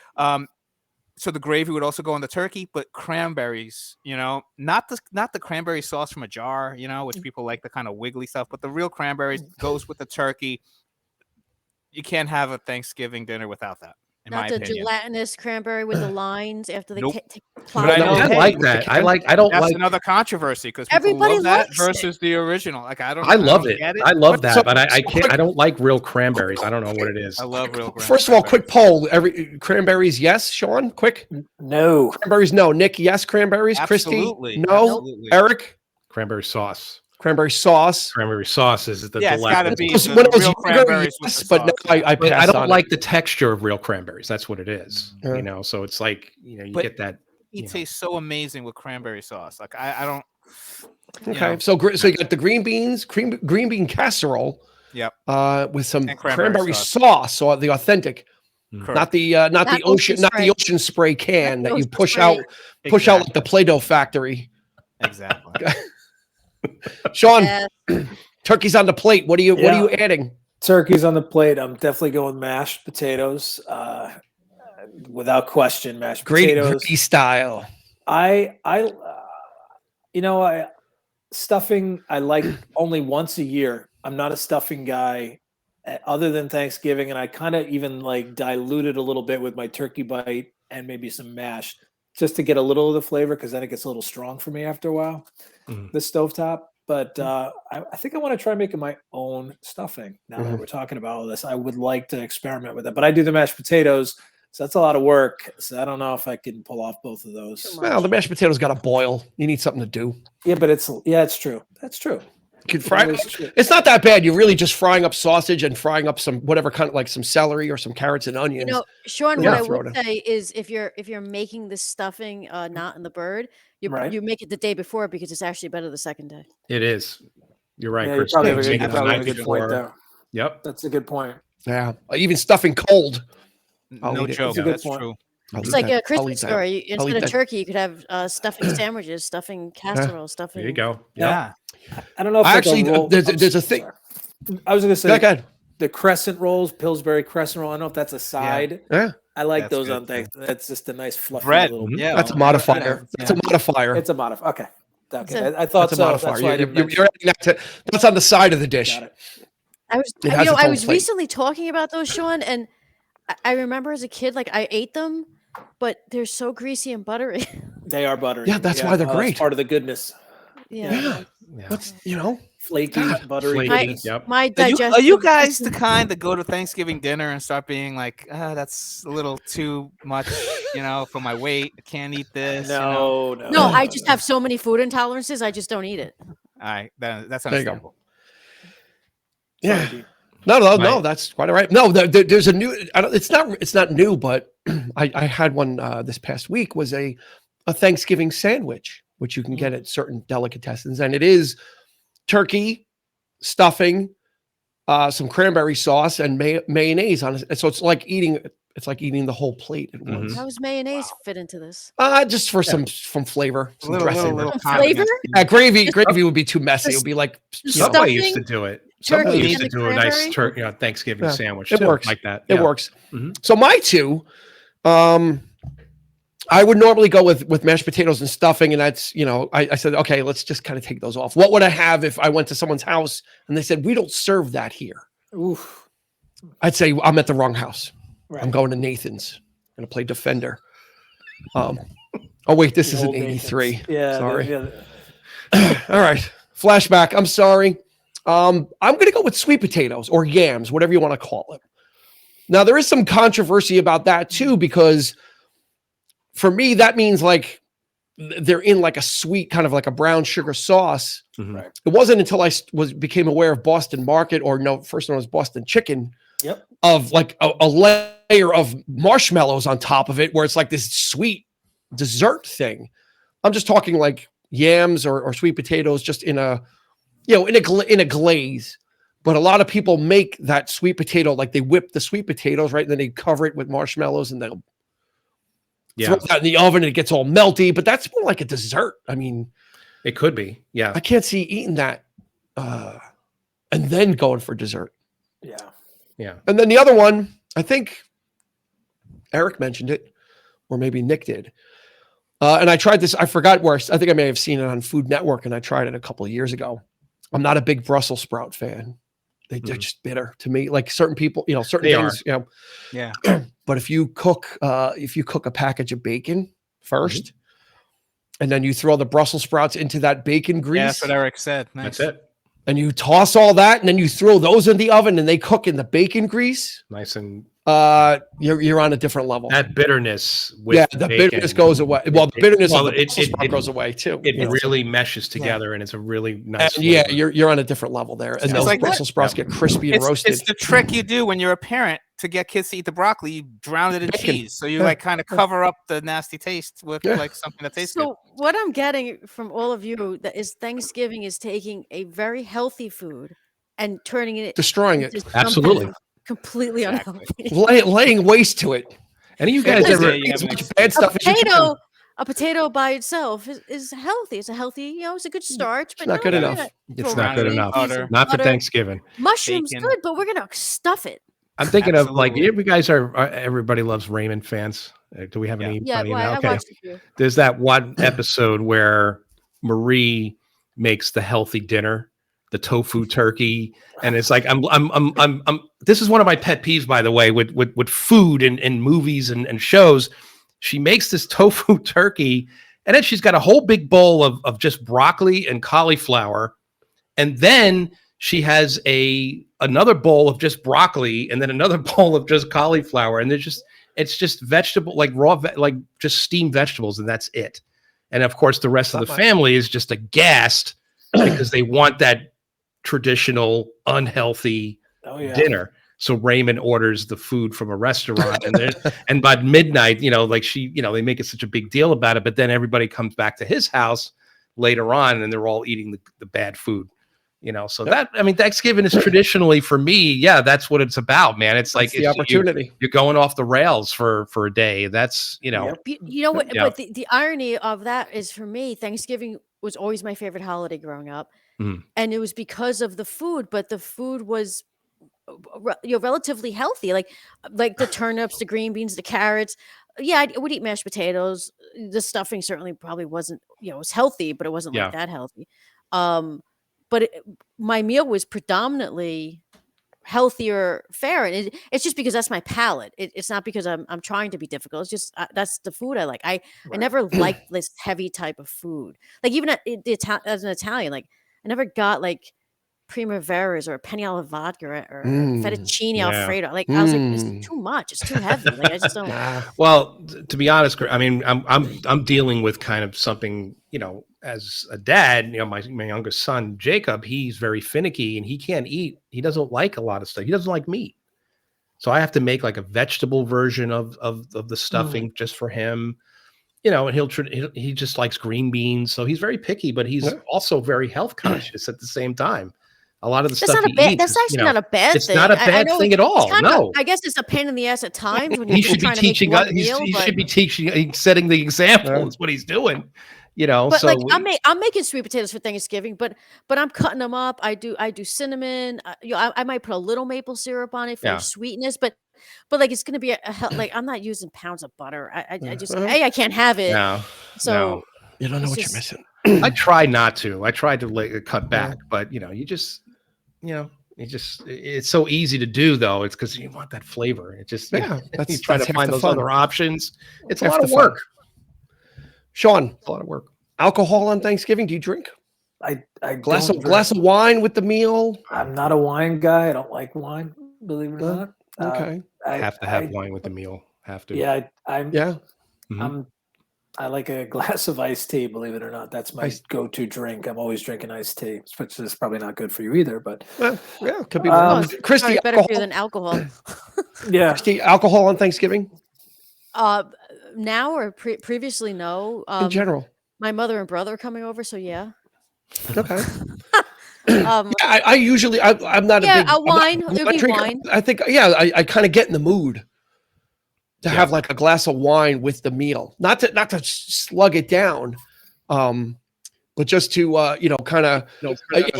so the gravy would also go on the turkey, but cranberries, not the cranberry sauce from a jar, which people like the kind of wiggly stuff, but the real cranberries goes with the turkey. You can't have a Thanksgiving dinner without that. Not the gelatinous cranberry with the lines after they I like that. That's another controversy because everybody love that versus the original. Like I love it. I love that, but I can't. I don't like real cranberries. I don't know what it is. I love real cranberries. First of all, quick poll: cranberries, yes. Sean, quick. No cranberries. No. Nick, yes. Cranberries. Absolutely. Christy, no. Absolutely. Eric, cranberry sauce. Cranberry sauce. Cranberry sauce is the it's got to be real cranberries. Yes, but no, I don't like the texture of real cranberries. That's what it is. So it's like you get that. It tastes so amazing with cranberry sauce. Like I don't. Okay, so you got the green bean casserole. Yep. With some cranberry sauce, so the authentic. Not the ocean spray can that you push out like the Play-Doh factory. Exactly. Sean, Turkey's on the plate. What are you adding? Turkey's on the plate. I'm definitely going mashed potatoes. Without question, mashed potatoes. Great style. Stuffing I like only once a year. I'm not a stuffing guy other than Thanksgiving, and I kind of even like dilute it a little bit with my turkey bite and maybe some mash just to get a little of the flavor, because then it gets a little strong for me after a while, the stovetop. But I think I want to try making my own stuffing. Now that we're talking about all this, I would like to experiment with it. But I do the mashed potatoes, so that's a lot of work. So I don't know if I can pull off both of those. Well, the mashed potatoes got to boil. You need something to do. Yeah, but it's true. That's true. You can fry. It's not that bad. You're really just frying up sausage and frying up some whatever kind of like some celery or some carrots and onions. Sean, what I would say is if you're making this stuffing not in the bird, you make it the day before, because it's actually better the second day. It is. You're right. Yeah, probably a good point there. Yep. That's a good point. Yeah. Even stuffing cold. No joke. That's true. It's like a Christmas story. Instead of turkey, you could have stuffing sandwiches, stuffing casserole, stuffing. There you go. Yeah. I don't know if actually there's a thing. I was going to say go ahead. The crescent rolls, Pillsbury crescent roll. I don't know if that's a side. Yeah. I like those on Thanksgiving. That's just a nice fluffy bread. Little. Yeah, that's a modifier. It's a modifier. It's a modifier. Okay. I thought so. That's why you're adding that's on the side of the dish. Got it. I was recently talking about those, Sean, and I remember as a kid, like I ate them, but they're so greasy and buttery. They are buttery. Yeah, that's why they're great. That's part of the goodness. Yeah. That's flaky, buttery. My digestion. Are you guys the kind that go to Thanksgiving dinner and start being like, that's a little too much, for my weight. I can't eat this. No. I just have so many food intolerances. I just don't eat it. All right, that's There understandable. you go. Yeah. No, that's quite all right. No, there's a new. It's not new, but I had one this past week. Was a Thanksgiving sandwich, which you can get at certain delicatessens, and it is turkey, stuffing, some cranberry sauce, and mayonnaise on it. So it's like eating the whole plate at once. How does mayonnaise fit into this? Just for some flavor, some dressing. Little flavor? Gravy would be too messy. It would be like Somebody used to do it. Somebody turkey used to and do a nice Thanksgiving sandwich. It works like that. It works. So my two, I would normally go with mashed potatoes and stuffing, and that's I said, okay, let's just kind of take those off. What would I have if I went to someone's house and they said we don't serve that here? Oof. I'd say I'm at the wrong house. Right. I'm going to Nathan's. I'm gonna play defender. Oh wait, this is an 83. Yeah. Sorry. All right. Flashback. I'm sorry. I'm gonna go with sweet potatoes or yams, whatever you want to call it. Now there is some controversy about that too, because for me that means like they're in like a sweet kind of like a brown sugar sauce. Right. It wasn't until I became aware of Boston Market, first one was Boston Chicken. Yep. Of like a layer of marshmallows on top of it, where it's like this sweet dessert thing. I'm just talking like yams or sweet potatoes, just in a in a glaze. But a lot of people make that sweet potato, like they whip the sweet potatoes, right? And then they cover it with marshmallows and they'll throw that in the oven and it gets all melty. But that's more like a dessert. I mean, it could be. Yeah. I can't see eating that and then going for dessert. Yeah. Yeah. And then the other one, I think Eric mentioned it, or maybe Nick did. And I tried this. I forgot where. I think I may have seen it on Food Network, and I tried it a couple of years ago. I'm not a big Brussels sprout fan. They're just bitter to me. Like certain people, certain things, Yeah. But if you cook a package of bacon first, and then you throw the Brussels sprouts into that bacon grease. Yeah, that's what Eric said. Nice. That's it. And you toss all that, and then you throw those in the oven, and they cook in the bacon grease. Nice and you're on a different level. that bitterness. With the bitterness goes away. Well, the bitterness of the Brussels sprout goes away too. It really meshes together, and it's a really nice. And you're on a different level there. And those like Brussels sprouts get crispy and roasted. It's the trick you do when you're a parent to get kids to eat the broccoli. You drown it in cheese, so you like kind of cover up the nasty taste with like something that tastes good. So what I'm getting from all of you that is Thanksgiving is taking a very healthy food and turning it, destroying it. into something Absolutely. completely unhealthy. Laying waste to it. Any of you guys ever? As much bad stuff as you can. a potato by itself is healthy. It's a healthy, it's a good starch, but not good enough. It's not good enough. Butter. Not for Thanksgiving. Mushrooms, Bacon. good, but we're gonna stuff it. I'm thinking of like, Absolutely. you guys are Everybody Loves Raymond fans. Do we have any? Yeah, funny- well, I okay. watched a few. There's that one episode where Marie makes the healthy dinner, the tofu turkey, and it's like this is one of my pet peeves, by the way, with food and movies and shows. She makes this tofu turkey, and then she's got a whole big bowl of just broccoli and cauliflower, and then she has another bowl of just broccoli, and then another bowl of just cauliflower, and it's just vegetable, like like just steamed vegetables, and that's it. And of course, the rest of the family is just aghast because they want that traditional unhealthy dinner. So Raymond orders the food from a restaurant, and by midnight, they make it such a big deal about it. But then everybody comes back to his house later on, and they're all eating the bad food. So Thanksgiving is traditionally, for me, that's what it's about, man. It's like the opportunity. You're going off the rails for a day. That's You know what? But the irony of that is, for me, Thanksgiving was always my favorite holiday growing up, and it was because of the food. But the food was, relatively healthy, like the turnips, the green beans, the carrots. Yeah, I would eat mashed potatoes. The stuffing certainly probably wasn't, it was healthy, but it wasn't like that healthy. But my meal was predominantly healthier fare, and it's just because that's my palate. It's not because I'm trying to be difficult. It's just that's the food I like. I never liked this heavy type of food. Like even as an Italian, like I never got like Primaveras or penny alla vodka or fettuccine alfredo. Like I was like, this is too much. It's too heavy. Like I just don't. Well, to be honest, I mean, I'm dealing with kind of something, as a dad, my youngest son, Jacob, he's very finicky and he can't eat. He doesn't like a lot of stuff. He doesn't like meat. So I have to make like a vegetable version of the stuffing just for him, and he just likes green beans. So he's very picky, but he's also very health conscious at the same time. A lot of the stuff he eats, that's actually not a bad thing. It's not a bad thing at all. No, I guess it's a pain in the ass at times when he you're should be trying teaching to us. make one meal, He should be teaching, setting the example. Is what he's doing. But so like I'm making sweet potatoes for Thanksgiving, but I'm cutting them up. I do cinnamon. I might put a little maple syrup on it for sweetness, but like it's gonna be like I'm not using pounds of butter. I just I can't have it. No, so you don't know what you're missing. I try not to. I tried to cut back, but it's so easy to do though. It's because you want that flavor. It just you try to find those other options. It's a lot of work. Sean, a lot of work. Alcohol on Thanksgiving? Do you drink? I glass of wine with the meal. I'm not a wine guy. I don't like wine, believe it or not. Okay. I have to have wine with the meal. Have to. Yeah, Mm-hmm. I like a glass of iced tea, believe it or not. That's my go-to drink. I'm always drinking iced tea, which is probably not good for you either, but could be Christy, better for you than alcohol. Yeah. Christy, alcohol on Thanksgiving? Now or previously, no. In general. My mother and brother are coming over, so yeah. Okay. I usually I'm not a big wine. It would be drinker. wine. I think I kind of get in the mood to have like a glass of wine with the meal, not to slug it down, but just to kind of.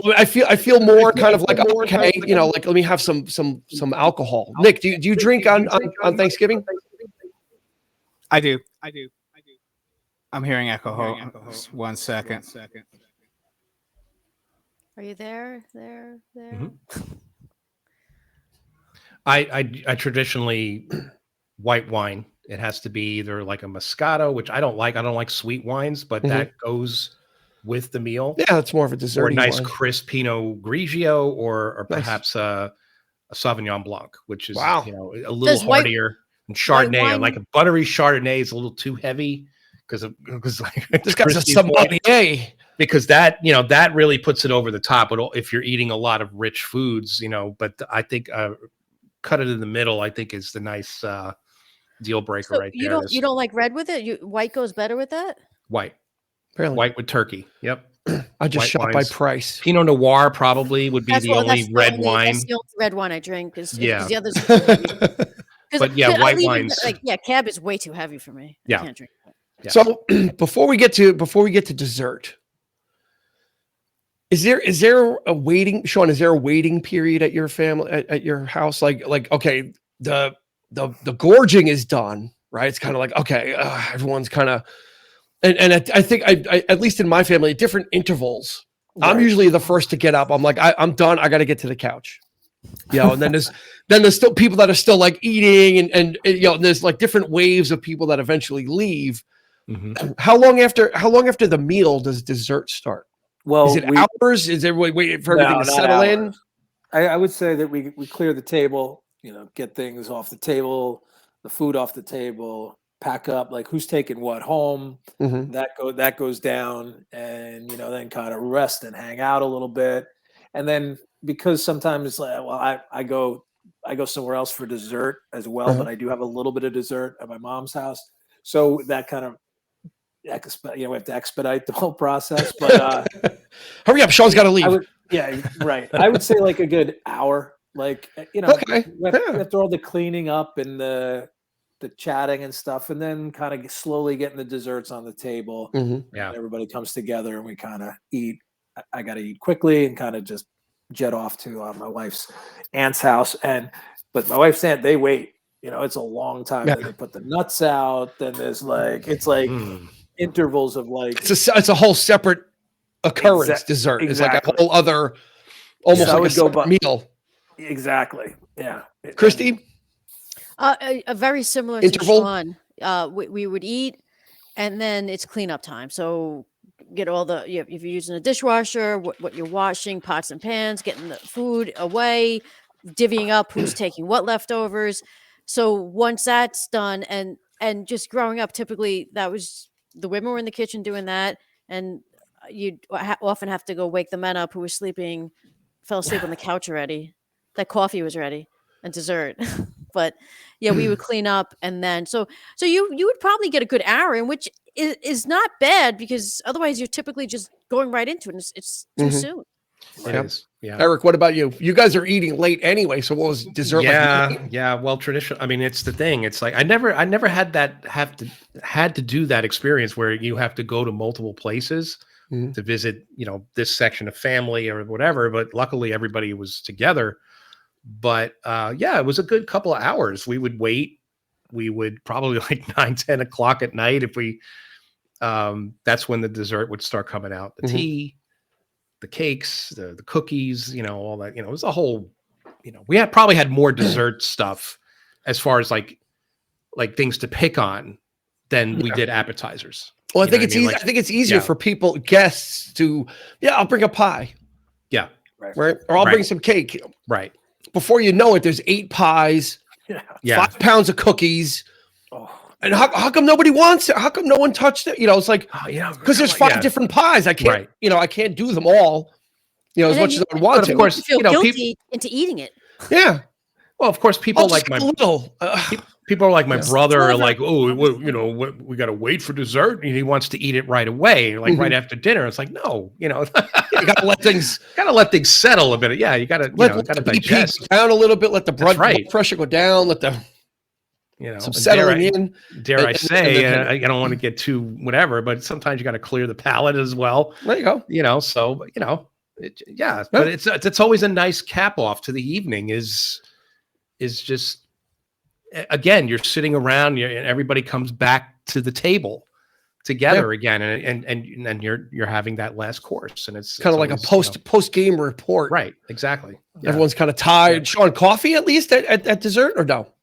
I feel more kind of like okay, like let me have some alcohol. Nick, do you drink on Thanksgiving? I do. I'm hearing alcohol. 1 second. Are you there? Mm-hmm. I traditionally white wine. It has to be either like a Moscato, which I don't like. I don't like sweet wines, but that goes with the meal. Yeah, it's more of a dessert. Or a nice crisp Pinot Grigio, or perhaps a Sauvignon Blanc, which is a little heartier. And Chardonnay, like a buttery Chardonnay, is a little too heavy because this guy's a sommelier. Because that really puts it over the top. If you're eating a lot of rich foods, But I think cut it in the middle. I think is the nice deal breaker right there. You don't like red with it? White goes better with that? White, really? White with turkey. Yep. I just shop by price. Pinot Noir probably would be the only red wine. That's the only red wine I drink. The others. But white wines. Cab is way too heavy for me. Yeah. I can't drink that. Yes. So before we get to dessert, is there a waiting, Sean? Is there a waiting period at your family at your house? Like okay, the gorging is done, right? It's kind of like okay, everyone's kind of, and I think I at least in my family at different intervals. Right. I'm usually the first to get up. I'm like I'm done. I got to get to the couch. And then there's still people that are still like eating and there's like different waves of people that eventually leave. Mm-hmm. How long after the meal does dessert start? Well, is it hours? Is everybody waiting for everything to settle in? I would say that we clear the table, get things off the table, the food off the table, pack up, like who's taking what home. Mm-hmm. That goes down, and then kind of rest and hang out a little bit, and then because sometimes I go somewhere else for dessert as well, uh-huh. But I do have a little bit of dessert at my mom's house, so that kind of we have to expedite the whole process. But hurry up, Sean's got to leave. Right. I would say like a good hour, like okay. After all the cleaning up and the chatting and stuff, and then kind of slowly getting the desserts on the table. Mm-hmm. Yeah, everybody comes together and we kind of eat. I got to eat quickly and kind of just jet off to my wife's aunt's house, but my wife's aunt, they wait. It's a long time. Yeah. They put the nuts out. Then there's intervals of like it's a whole separate occurrence. Dessert is like a whole other, almost like a separate meal. Exactly. Yeah. Christy. A very similar interval. To Sean. We would eat, and then it's cleanup time. So get all the if you're using a dishwasher, what you're washing, pots and pans, getting the food away, divvying up who's taking what leftovers. So once that's done, and just growing up, typically that was the women were in the kitchen doing that, and you'd often have to go wake the men up who were fell asleep on the couch already. That coffee was ready and dessert. But yeah, we would clean up, and then so you would probably get a good hour in, which is not bad, because otherwise you're typically just going right into it, and it's too soon. It is. Yeah. Eric, what about you? You guys are eating late anyway, so what was dessert? Yeah. Well, traditional. I mean, it's the thing. It's like I never had to do that experience where you have to go to multiple places to visit, this section of family or whatever. But luckily, everybody was together. But it was a good couple of hours. We would wait. We would probably like 9, 10 o'clock at night if we. That's when the dessert would start coming out. The tea, the cakes, the cookies, all that. It was a whole. We probably had more dessert stuff as far as like things to pick on than we did appetizers. Well, I think it's easy. I think it's easier for guests to. Yeah, I'll bring a pie. Yeah. Right. Or I'll bring some cake. Right. Before you know it, there's 8 pies, 5 pounds of cookies. Oh. And how come nobody wants it? How come no one touched it? It's like, because there's 5 different pies. I can't, I can't do them all, as much as I would want to. Of course, you feel guilty into eating it. Yeah. Well, of course, people like my people are like my brother are like, we got to wait for dessert, and he wants to eat it right away, like right after dinner. It's like, no, you got to let things settle a bit. Yeah, you got to digest down a little bit. Let the blood pressure go down. Let the some settling in. Dare I say? I don't want to get too whatever, but sometimes you got to clear the palate as well. There you go. So but it's always a nice cap off to the evening. Is just. Again, you're sitting around, and everybody comes back to the table together again, and you're having that last course, and it's kind of like a post game report, right? Exactly. Yeah. Everyone's kind of tired. Yeah. Sean, coffee at least at dessert, or no?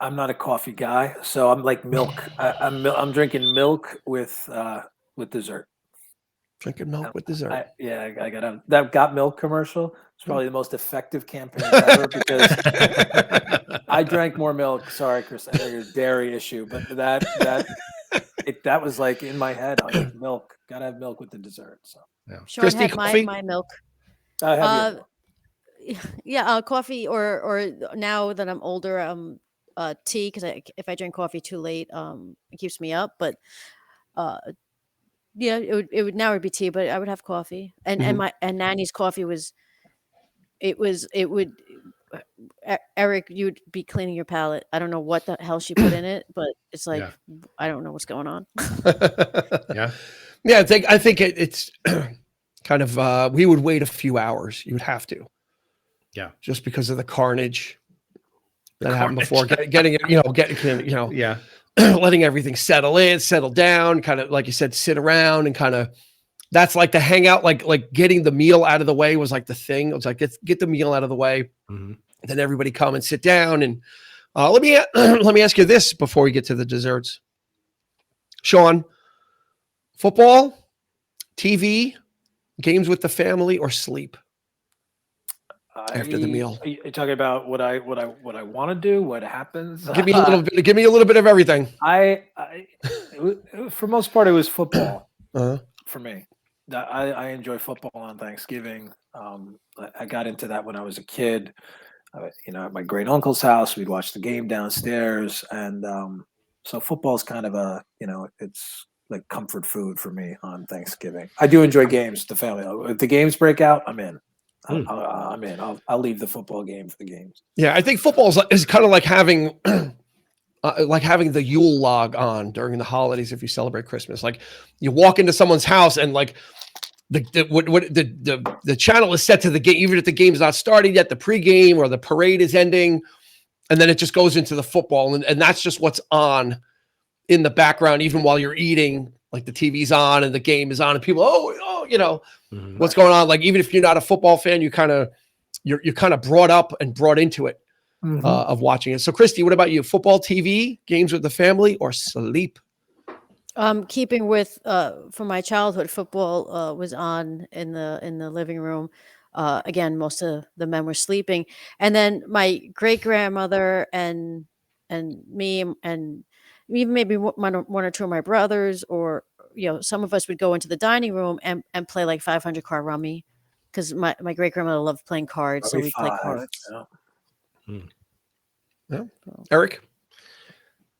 I'm not a coffee guy, so I'm like milk. I'm drinking milk with dessert. Drinking milk with dessert. I got that Got Milk commercial. It's probably the most effective campaign ever, because I drank more milk. Sorry, Chris, I know your dairy issue, but that was like in my head. I was like, milk. Gotta have milk with the dessert. So Sure, Christy, have my milk. I have coffee or now that I'm older, tea, because if I drink coffee too late, it keeps me up. But it would now be tea, but I would have coffee, and Nanny's coffee was. It would Eric, you'd be cleaning your palate. I don't know what the hell she put in it, but it's like I don't know what's going on. Yeah. Yeah, I think it's kind of we would wait a few hours. You would have to. Yeah. Just because of the carnage that happened before getting it, yeah. letting everything settle down, kind of like you said, sit around and kind of that's like the hangout, like getting the meal out of the way was like the thing. It was like get the meal out of the way. Mm-hmm. Then everybody come and sit down. And let me ask you this before we get to the desserts. Sean, football, TV, games with the family, or sleep after the meal? Are you talking about what I want to do? What happens? Give me a little bit of everything. For most part, it was football for me. I enjoy football on Thanksgiving. I got into that when I was a kid. At my great uncle's house, we'd watch the game downstairs, and so football's kind of it's like comfort food for me on Thanksgiving. I do enjoy games. The family, if the games break out, I'm in. I'm in. I'll leave the football game for the games. Yeah, I think football is kind of like having the Yule log on during the holidays if you celebrate Christmas. Like you walk into someone's house and like the channel is set to the game, even if the game's not started yet, the pregame or the parade is ending, and then it just goes into the football, and that's just what's on in the background, even while you're eating. Like the TV's on and the game is on, and people, what's going on? Like even if you're not a football fan, you're kind of brought up and brought into it of watching it. So, Christy, what about you? Football, TV, games with the family, or sleep? Keeping with from my childhood, football was on in the living room. Again, most of the men were sleeping, and then my great grandmother and me and even maybe one or two of my brothers, or some of us would go into the dining room and play like 500 card rummy, because my great grandmother loved playing cards, so we'd play cards. Yeah. Eric?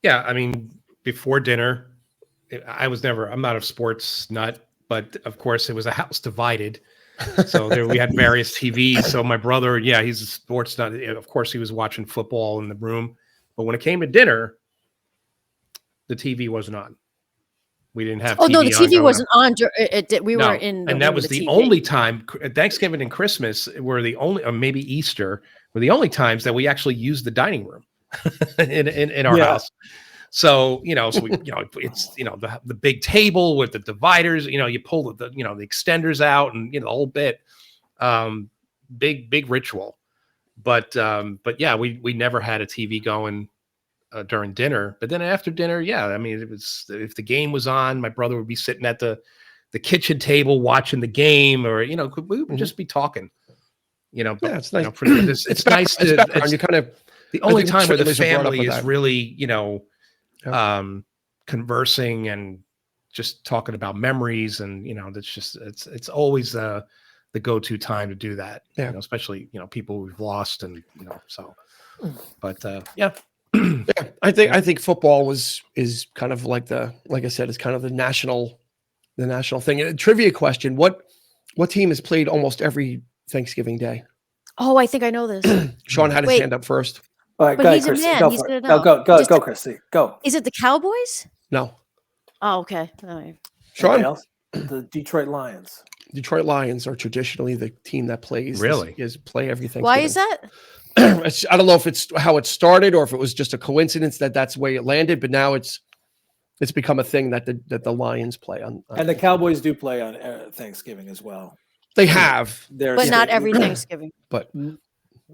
Yeah, I mean, before dinner, I'm not a sports nut, but of course it was a house divided. So we had various TVs. So my brother, he's a sports nut. Of course he was watching football in the room. But when it came to dinner, the TV wasn't on. We didn't have TV. Oh, no, the TV wasn't on. We No, were in the and that was the only time. Thanksgiving and Christmas were the only, or maybe Easter, were the only times that we actually used the dining room in our house. So, so we, it's, the big table with the dividers, you pull the extenders out and, the whole bit, big ritual. But yeah, we never had a TV going during dinner. But then after dinner, I mean, it was, if the game was on, my brother would be sitting at the kitchen table watching the game, or, we would just be talking, but, it's nice. It's nice to, you kind of, the only time where the family is really, conversing and just talking about memories, and that's just it's always the go-to time to do that. Especially people we've lost, and so. But I think football is kind of like I said, it's kind of the national thing. A trivia question: what team has played almost every Thanksgiving Day? Oh, I think I know this. Sean had his hand up first. All right, but he's a man. He's gonna know. Go, Christy. Go. Is it the Cowboys? No. Oh, okay. All right. Sean? The Detroit Lions. Detroit Lions are traditionally the team that plays. Really? Play every Thanksgiving. Why is that? I don't know if it's how it started or if it was just a coincidence that's the way it landed, but now it's become a thing that the Lions play on. And the Cowboys do play on Thanksgiving as well. They have, but not every Thanksgiving. But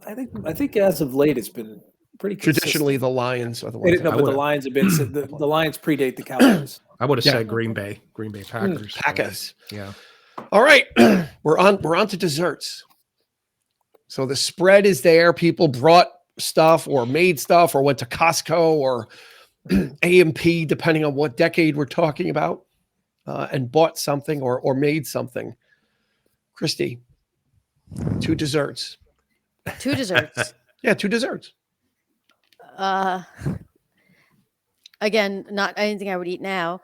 I think as of late it's been pretty consistent. Traditionally the Lions are the ones. No, but the Lions have been the Lions predate the Cowboys. I would have said Green Bay Packers. Packers. Yeah. All right, we're on to desserts. So the spread is there. People brought stuff or made stuff or went to Costco or A&P, depending on what decade we're talking about, and bought something or made something. Christy, 2 desserts. 2 desserts. Yeah, 2 desserts. Again, not anything I would eat now.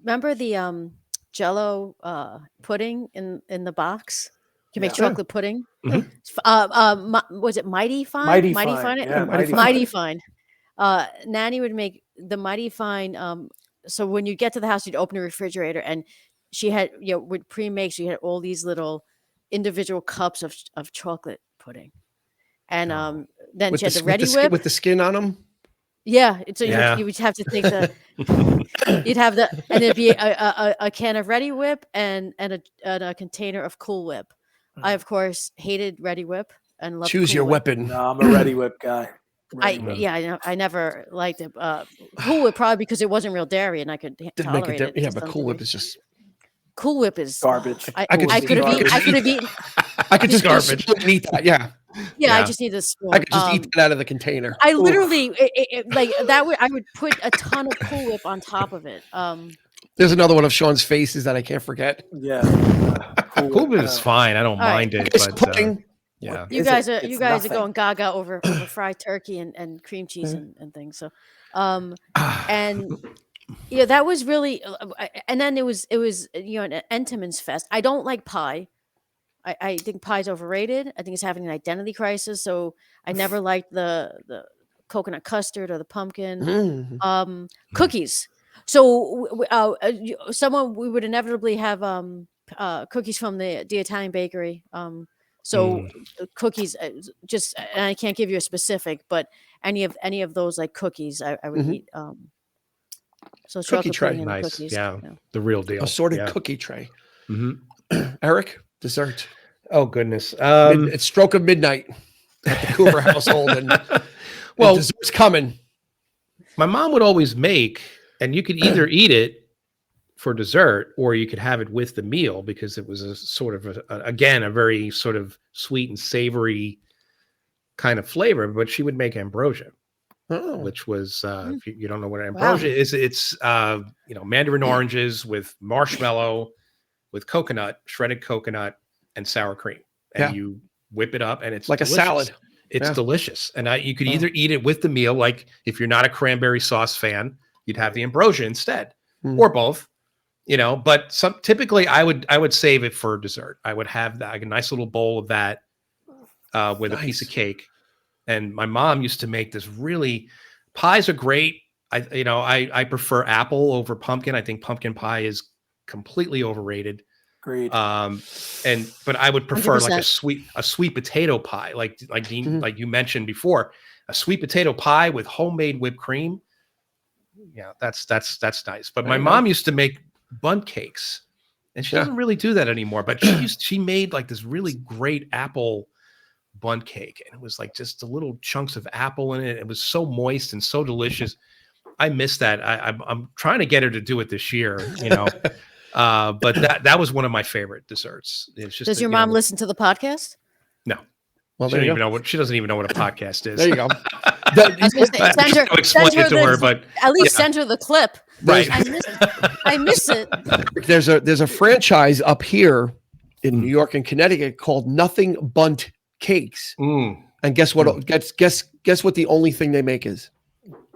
Remember the Jell-O pudding in the box? can make chocolate pudding. Mm-hmm. Was it Mighty Fine? Mighty Fine. Yeah, Mighty Fine. Nanny would make the Mighty Fine. So when you get to the house, you'd open the refrigerator, and she had, would pre-make. She had all these little individual cups of chocolate pudding, and then she had the Ready Whip with the skin on them. Yeah, so you would have to think that you'd have and there'd be a can of Ready Whip and a container of Cool Whip. I of course hated Ready Whip and loved Choose Cool your Whip. weapon. No, I'm a Ready Whip guy. I never liked it. Cool Whip probably because it wasn't real dairy and I could tolerate it. Yeah, but Cool Whip is just Cool Whip is garbage. I could have eaten. I could just garbage. eat that. Yeah. Yeah, I just need a spoon. I could just eat that out of the container. I literally like that. I would put a ton of Cool Whip on top of it. There's another one of Sean's faces that I can't forget. Yeah, Cool Whip is fine. I don't mind it, but yeah, you guys are going gaga over fried turkey and cream cheese and things. So, and that was really. And then it was an Entenmann's fest. I don't like pie. I think pie is overrated. I think it's having an identity crisis. So I never liked the coconut custard or the pumpkin. Cookies. So we would inevitably have cookies from the Italian bakery. Cookies, and I can't give you a specific, but any of those like cookies, I would eat. So cookie tray, nice, cookies, the real deal, assorted cookie tray. Eric, dessert. Oh goodness, it's stroke of midnight at the Cooper household, and dessert's coming. My mom would always make, and you could either eat it for dessert or you could have it with the meal because it was a sort of a very sort of sweet and savory kind of flavor. But she would make ambrosia, which was if you don't know what ambrosia is, it's mandarin oranges with marshmallow, with coconut, shredded coconut, and sour cream, and you whip it up, and it's like delicious. A salad. It's delicious, and you could either eat it with the meal, like if you're not a cranberry sauce fan, you'd have the ambrosia instead, or both. But typically I would save it for dessert. I would have a nice little bowl of that with a piece of cake. And my mom used to make this pies are great. I prefer apple over pumpkin. I think pumpkin pie is completely overrated. Agreed. But I would prefer 100%. Like a sweet potato pie, like you mentioned before, a sweet potato pie with homemade whipped cream. Yeah, that's nice. But my mom used to make bundt cakes, and she doesn't really do that anymore. But she made like this really great apple bundt cake, and it was like just the little chunks of apple in it. It was so moist and so delicious. I miss that. I'm trying to get her to do it this year, but that was one of my favorite desserts. It's just Does your mom listen to the podcast? No. Well, she doesn't even know what a podcast is. There you go. Explain it to her, but at least send her the clip. Right. I miss it. There's a franchise up here in New York and Connecticut called Nothing Bundt Cakes. And guess what? Guess what the only thing they make is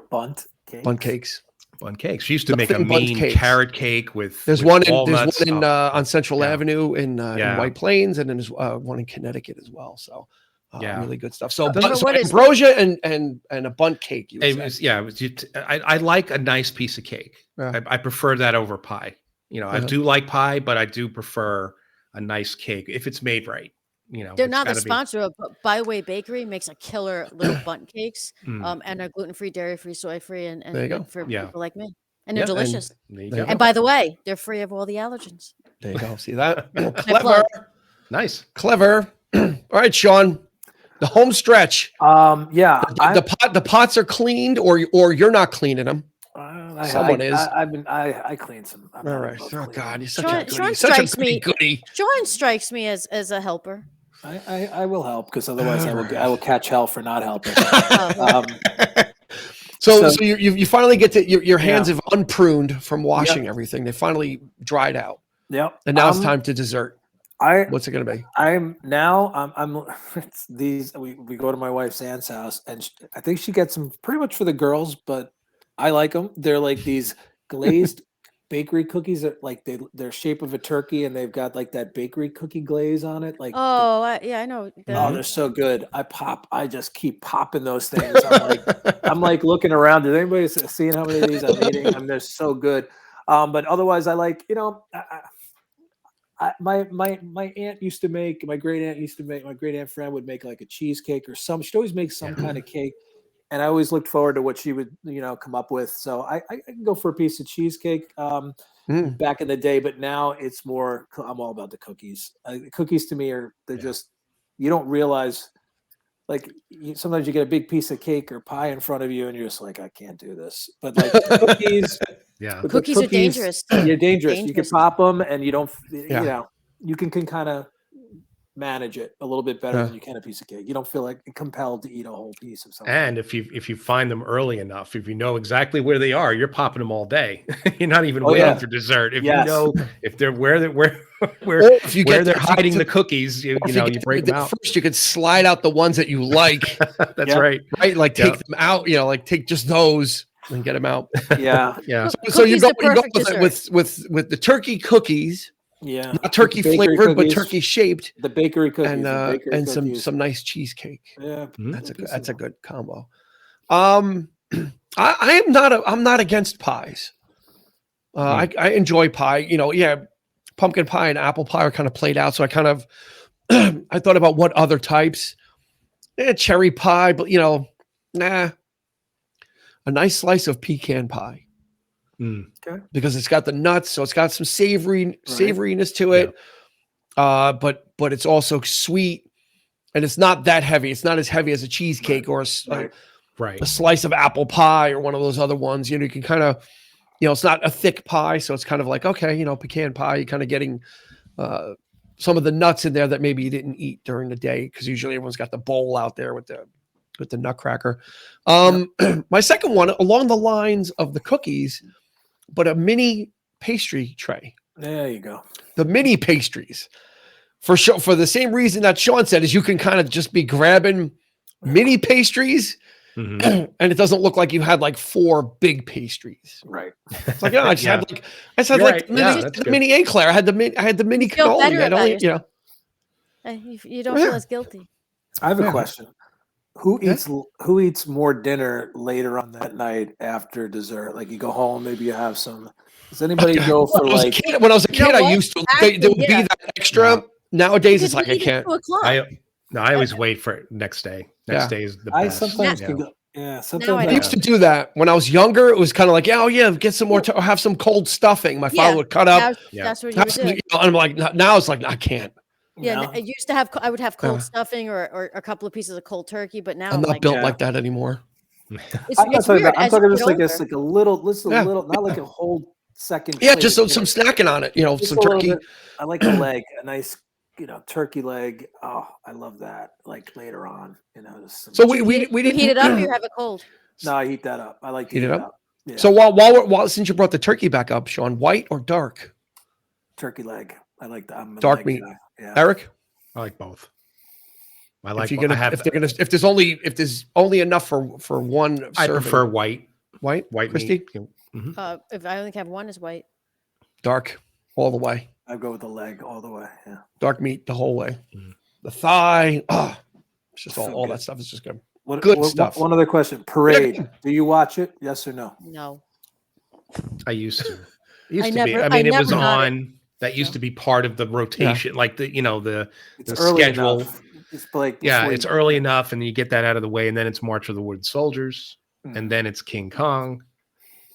bundt cakes. Bundt cakes. Bundt cakes. She used to make a mean carrot cake with. There's one on Central Avenue in White Plains, and then there's one in Connecticut as well. So. Really good stuff. So ambrosia and a bundt cake. I like a nice piece of cake. I prefer that over pie. I do like pie, but I do prefer a nice cake if it's made right. They're not the sponsor, but By the Way Bakery makes a killer little bundt cakes, and are gluten-free, dairy-free, soy-free, and for people like me. And they're delicious. And by the way, they're free of all the allergens. There you go. See that? Clever. Nice. Clever. All right, Sean. The home stretch. The pots are cleaned, or you're not cleaning them. Someone is. I clean some. All right. Oh God, you're such a goodie. Sean Such a goodie. Sean strikes me as a helper. I will help because otherwise I will catch hell for not helping. So you finally get to your hands have unpruned from washing everything. They finally dried out. Yep. And now it's time to dessert. What's it going to be? I'm it's these. We go to my wife's aunt's house, and I think she gets them pretty much for the girls, but I like them. They're like these glazed bakery cookies that like they're shape of a turkey and they've got like that bakery cookie glaze on it. Like yeah, I know. oh, they're so good. I just keep popping those things. I'm like looking around. Did anybody seeing how many of these I'm eating? And they're so good. But otherwise, I like my aunt used to make, my great aunt Fran would make like a cheesecake or she'd always make some kind of cake. And I always looked forward to what she would, come up with. So I can go for a piece of cheesecake back in the day, but now it's more, I'm all about the cookies. Cookies to me they're just, you don't realize, like sometimes you get a big piece of cake or pie in front of you and you're just like, I can't do this. But like cookies, cookies are dangerous. You're dangerous. You can pop them and you don't, you can kind of manage it a little bit better than you can a piece of cake. You don't feel like compelled to eat a whole piece of something. And if you find them early enough, if you know exactly where they are, you're popping them all day. You're not even waiting for dessert. If you know if they're where they're hiding the cookies, you break them out. First, you could slide out the ones that you like. That's right. Like take them out. Like take just those and get them out. Yeah. So you go with the turkey cookies. Yeah, not turkey flavored, but turkey shaped. The bakery cookies and some nice cheesecake. Yeah, that's a good combo. I'm not against pies. I enjoy pie. Pumpkin pie and apple pie are kind of played out. So I kind of I thought about what other types. Cherry pie, but a nice slice of pecan pie. Okay. Because it's got the nuts, so it's got some savoriness to it. But it's also sweet, and it's not that heavy. It's not as heavy as a cheesecake or a slice of apple pie or one of those other ones. You can kind of, it's not a thick pie, so it's kind of like, okay, pecan pie, you're kind of getting some of the nuts in there that maybe you didn't eat during the day, because usually everyone's got the bowl out there with the nutcracker. My second one, along the lines of the cookies, but a mini pastry tray. There you go. The mini pastries, for the same reason that Sean said, is you can kind of just be grabbing mini pastries, and it doesn't look like you had like 4 big pastries. Right. It's like, I just had the mini eclair. I had the mini cannoli. You don't feel as guilty. I have a question. Who eats more dinner later on that night after dessert? Like you go home, maybe you have some. Does anybody go for when I was a kid, I used to. There would be that extra. No. Nowadays, it's like I can't. I always wait for it next day. Next day is the best. I sometimes can go. Yeah, sometimes I used to do that when I was younger. It was kind of like, get some more, or have some cold stuffing. My father would cut up. That's what you would do. I'm like, now it's like I can't. Yeah, I used to I would have cold stuffing or a couple of pieces of cold turkey, but now I'm not built like that anymore. It's weird. I'm talking just like a little, not like a whole second. Yeah, just some snacking on it. Some turkey. I like a leg, a nice, turkey leg. Oh, I love that. Like later on, So we didn't heat it up. Or you have it cold. No, I heat that up. I like to heat it up. Yeah. So while since you brought the turkey back up, Sean, white or dark? Turkey leg. I like that. Dark meat. Yeah. Eric, I like both. If there's only enough for one serving. I prefer white. White, Christy. If I only have one, is white. Dark, all the way. I go with the leg all the way. Yeah. Dark meat the whole way. The thigh. It's just all that stuff is just good. Good stuff. One other question. Parade. Do you watch it? Yes or no? No. I used to. It was on. That used to be part of the rotation, like the schedule. It's like it's early enough, and you get that out of the way, and then it's March of the Wooden Soldiers, and then it's King Kong.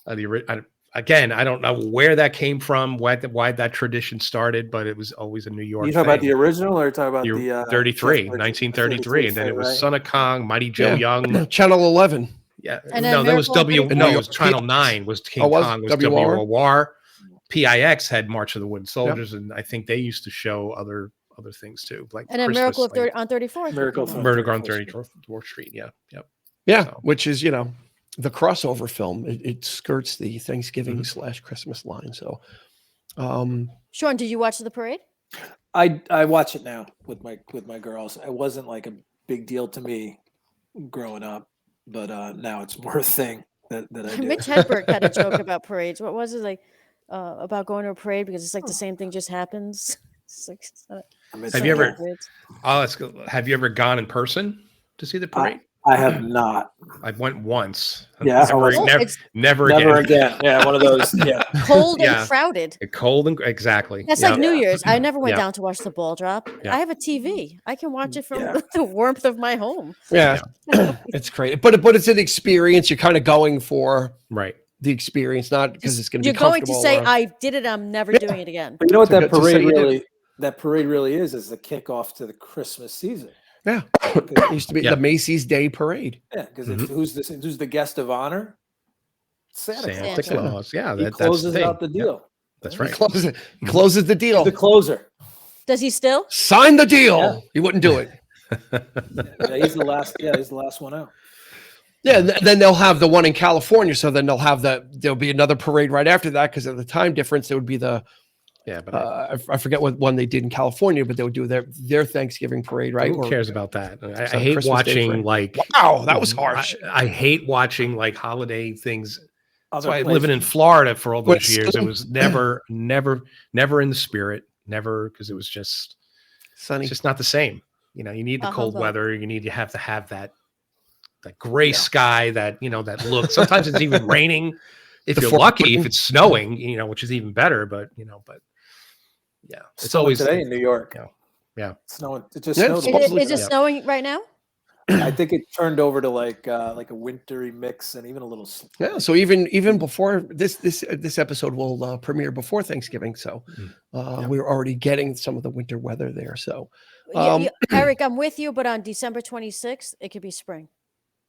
I don't know where that came from, why that tradition started, but it was always a New York. You talking about the original, or you talking about the 1933, and then it was Son of Kong, Mighty Joe Young, Channel 11. Yeah, that was it was Channel 9 was King Kong, was WOR. PIX had March of the Wooden Soldiers, and I think they used to show other things too, like and a Miracle on 34th. Miracle on 34th Street. Yeah, which is the crossover film. It skirts the Thanksgiving / Christmas line. So, Sean, did you watch the parade? I watch it now with my girls. It wasn't like a big deal to me growing up, but now it's more a thing that I do. Mitch Hedberg had a joke about parades. What was it like? about going to a parade because it's like the same thing just happens. It's like, have you ever? Oh, let's go. Have you ever gone in person to see the parade? I have not. I went once. Yeah, never again. Yeah, one of those. Yeah, cold and crowded. Cold and exactly. That's like New Year's. I never went down to watch the ball drop. I have a TV. I can watch it from the warmth of my home. Yeah, it's great. But it's an experience. You're kind of going for the experience, not because it's going to be. You're going to say, "I did it. I'm never doing it again." But you know what that parade really is the kickoff to the Christmas season. Yeah, it used to be the Macy's Day Parade. Yeah, because who's the guest of honor? Santa Claus. Yeah, he closes out the deal. Yep. That's right. He closes the deal. He's the closer. Does he still sign the deal? Yeah. He wouldn't do it. He's the last. Yeah, he's the last one out. Yeah, and then they'll have the one in California. So then there'll be another parade right after that because of the time difference. It would be the. Yeah, but I forget what one they did in California, but they would do their Thanksgiving parade, right? Who cares about that? I hate watching wow, that was harsh. I hate watching holiday things. That's why living in Florida for all those years, it was never in the spirit, never because it was just sunny. It's just not the same. You need the cold weather. You need to have that gray sky, that look. Sometimes it's even raining. If you're lucky, if it's snowing, which is even better. But yeah, it's always today in New York. Yeah, snowing. It just snowed. Is it snowing right now? I think it turned over to like a wintry mix and even a little. Yeah, so even before this episode will premiere before Thanksgiving, so we're already getting some of the winter weather there. So, Eric, I'm with you, but on December 26th, it could be spring.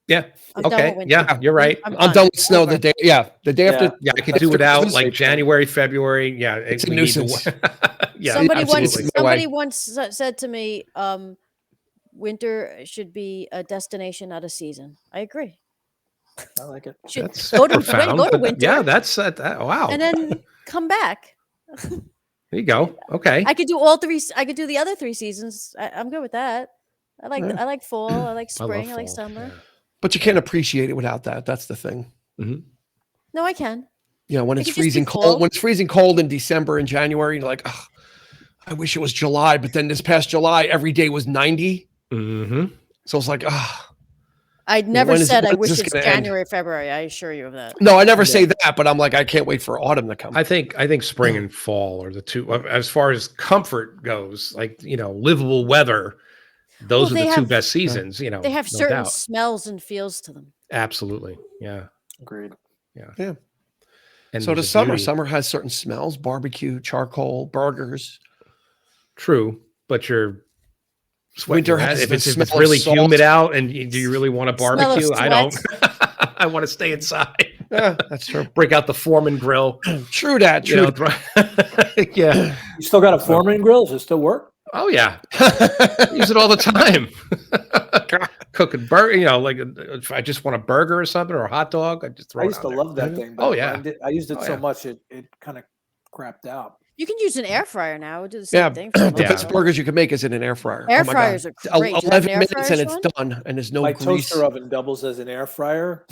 Yeah. Okay. Yeah, you're right. I'm done with snow the day. Yeah, the day after. Yeah, I could do it out like January, February. Yeah, it's a nuisance. Yeah. Somebody once said to me, winter should be a destination, not a season. I agree. I like it. Go to winter. Yeah, that's wow. And then come back. There you go. Okay. I could do all three. I could do the other 3 seasons. I'm good with that. I like fall. I like spring. I like summer. Yeah. But you can't appreciate it without that. That's the thing. Mm-hmm. No, I can. When it's freezing cold. When it's freezing cold in December and January, you're like, oh, I wish it was July. But then this past July, every day was 90. Mm-hmm. So it's like, I never said I wish it's January, February. I assure you of that. No, I never say that, but I'm like, I can't wait for autumn to come. I think spring and fall are the two, as far as comfort goes, livable weather. Those are the 2 best seasons, They have certain smells and feels to them. Absolutely. Yeah. Agreed. Yeah. And so does summer. Summer has certain smells, barbecue, charcoal, burgers. True. But winter has if it's really humid out and do you really want to barbecue? I don't. I want to stay inside. Yeah, that's true. Break out the Foreman grill. True that. True. Yeah. You still got a Foreman grill? Does it still work? Oh yeah, use it all the time. Cooking burger, if I just want a burger or something or a hot dog, I just throw. I used to love that thing. But I used it so much it kind of crapped out. You can use an air fryer now. It does the same thing. The best burgers you can make is in an air fryer. Air fryers are great. 11 minutes and it's done, and there's no My grease. toaster oven doubles as an air fryer.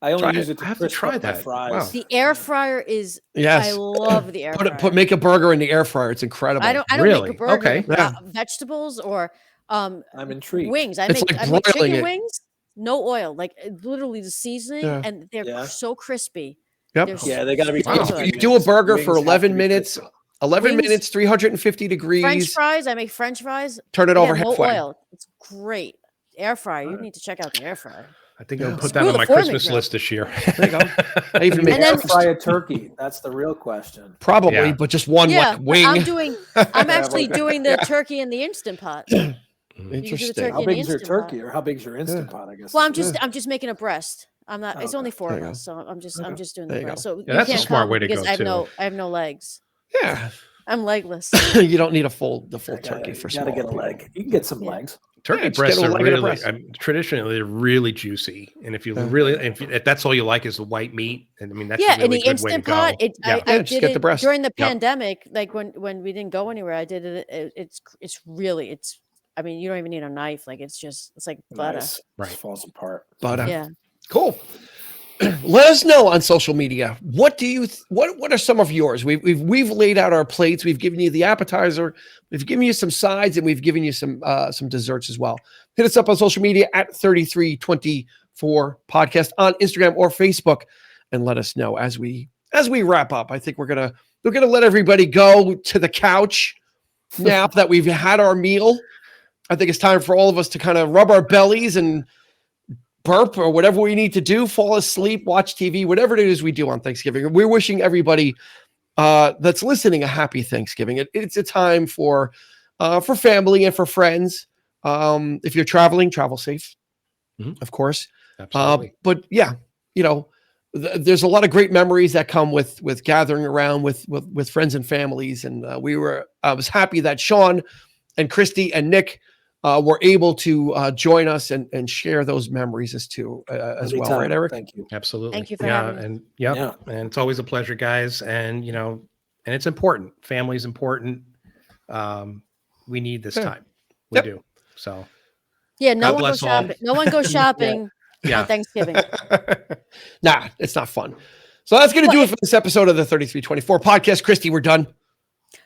I only use it to crisp try up my that. fries. Wow. The air fryer is. Yes. I love the air fryer. Make a burger in the air fryer. It's incredible. I don't really? make a burger. Okay. Vegetables or I'm intrigued. Wings. I It's make like broiling chicken it. wings. No oil, like literally the seasoning, and they're so crispy. Yep. They got to be. You do a burger for 11 minutes. 11 minutes, 350 degrees. French fries. I make French fries. Turn it over no halfway. oil. It's great. Air fryer. You need to check out the air fryer. I think I'll put that on my Christmas list this year. There you go. I even make air fry a turkey. That's the real question. Probably, but just one wing. I'm actually doing the turkey in the Instant Pot. Interesting. How big is your turkey, or how big is your Instant Pot? I guess. Well, I'm just making a breast. I'm not. It's only 4 of us, so I'm just doing the breast. So that's a smart way to go too. I have no legs. Yeah. I'm legless. You don't need the full turkey for small. You gotta get a leg. You can get some legs. Turkey breasts are really traditionally they're really juicy, and if that's all you like is the white meat, and I mean that's a really in the Instant Pot. I did get the breast during the pandemic, like when we didn't go anywhere. I did it. It's really. I mean, you don't even need a knife. Like it's like butter. Right, it falls apart. Butter. Yeah. Cool. Let us know on social media. What do you? What are some of yours? We've laid out our plates. We've given you the appetizer. We've given you some sides, and we've given you some desserts as well. Hit us up on social media at 3324 podcast on Instagram or Facebook, and let us know as we wrap up. I think we're gonna let everybody go to the couch now that we've had our meal. I think it's time for all of us to kind of rub our bellies and burp or whatever we need to do, fall asleep, watch TV, whatever it is we do on Thanksgiving. We're wishing everybody that's listening a happy Thanksgiving. It's a time for family and for friends. If you're traveling, travel safe, of course. Absolutely. But yeah, there's a lot of great memories that come with gathering around with friends and families. And I was happy that Sean and Christy and Nick were able to join us and share those memories as well, right, Eric? Thank you. Absolutely. Thank you for having me. And and it's always a pleasure, guys. And and it's important. Family's important. We need this time. We do. So yeah, no God one bless goes all. shopping. No one goes shopping on Thanksgiving. Nah, it's not fun. So that's going to do it for this episode of the 3324 podcast. Christy, we're done.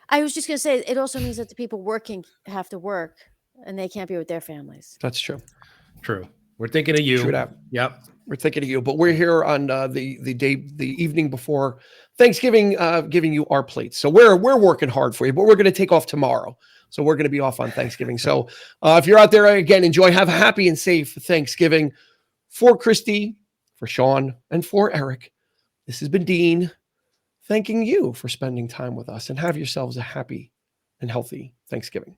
I was just going to say, it also means that the people working have to work and they can't be with their families. That's true. True. We're thinking of you. True that. Yep. We're thinking of you, but we're here on the evening before Thanksgiving, giving you our plates. So we're working hard for you, but we're going to take off tomorrow. So we're going to be off on Thanksgiving. So if you're out there, again, enjoy, have a happy and safe Thanksgiving. For Christy, for Sean, and for Eric, this has been Dean, thanking you for spending time with us, and have yourselves a happy and healthy Thanksgiving.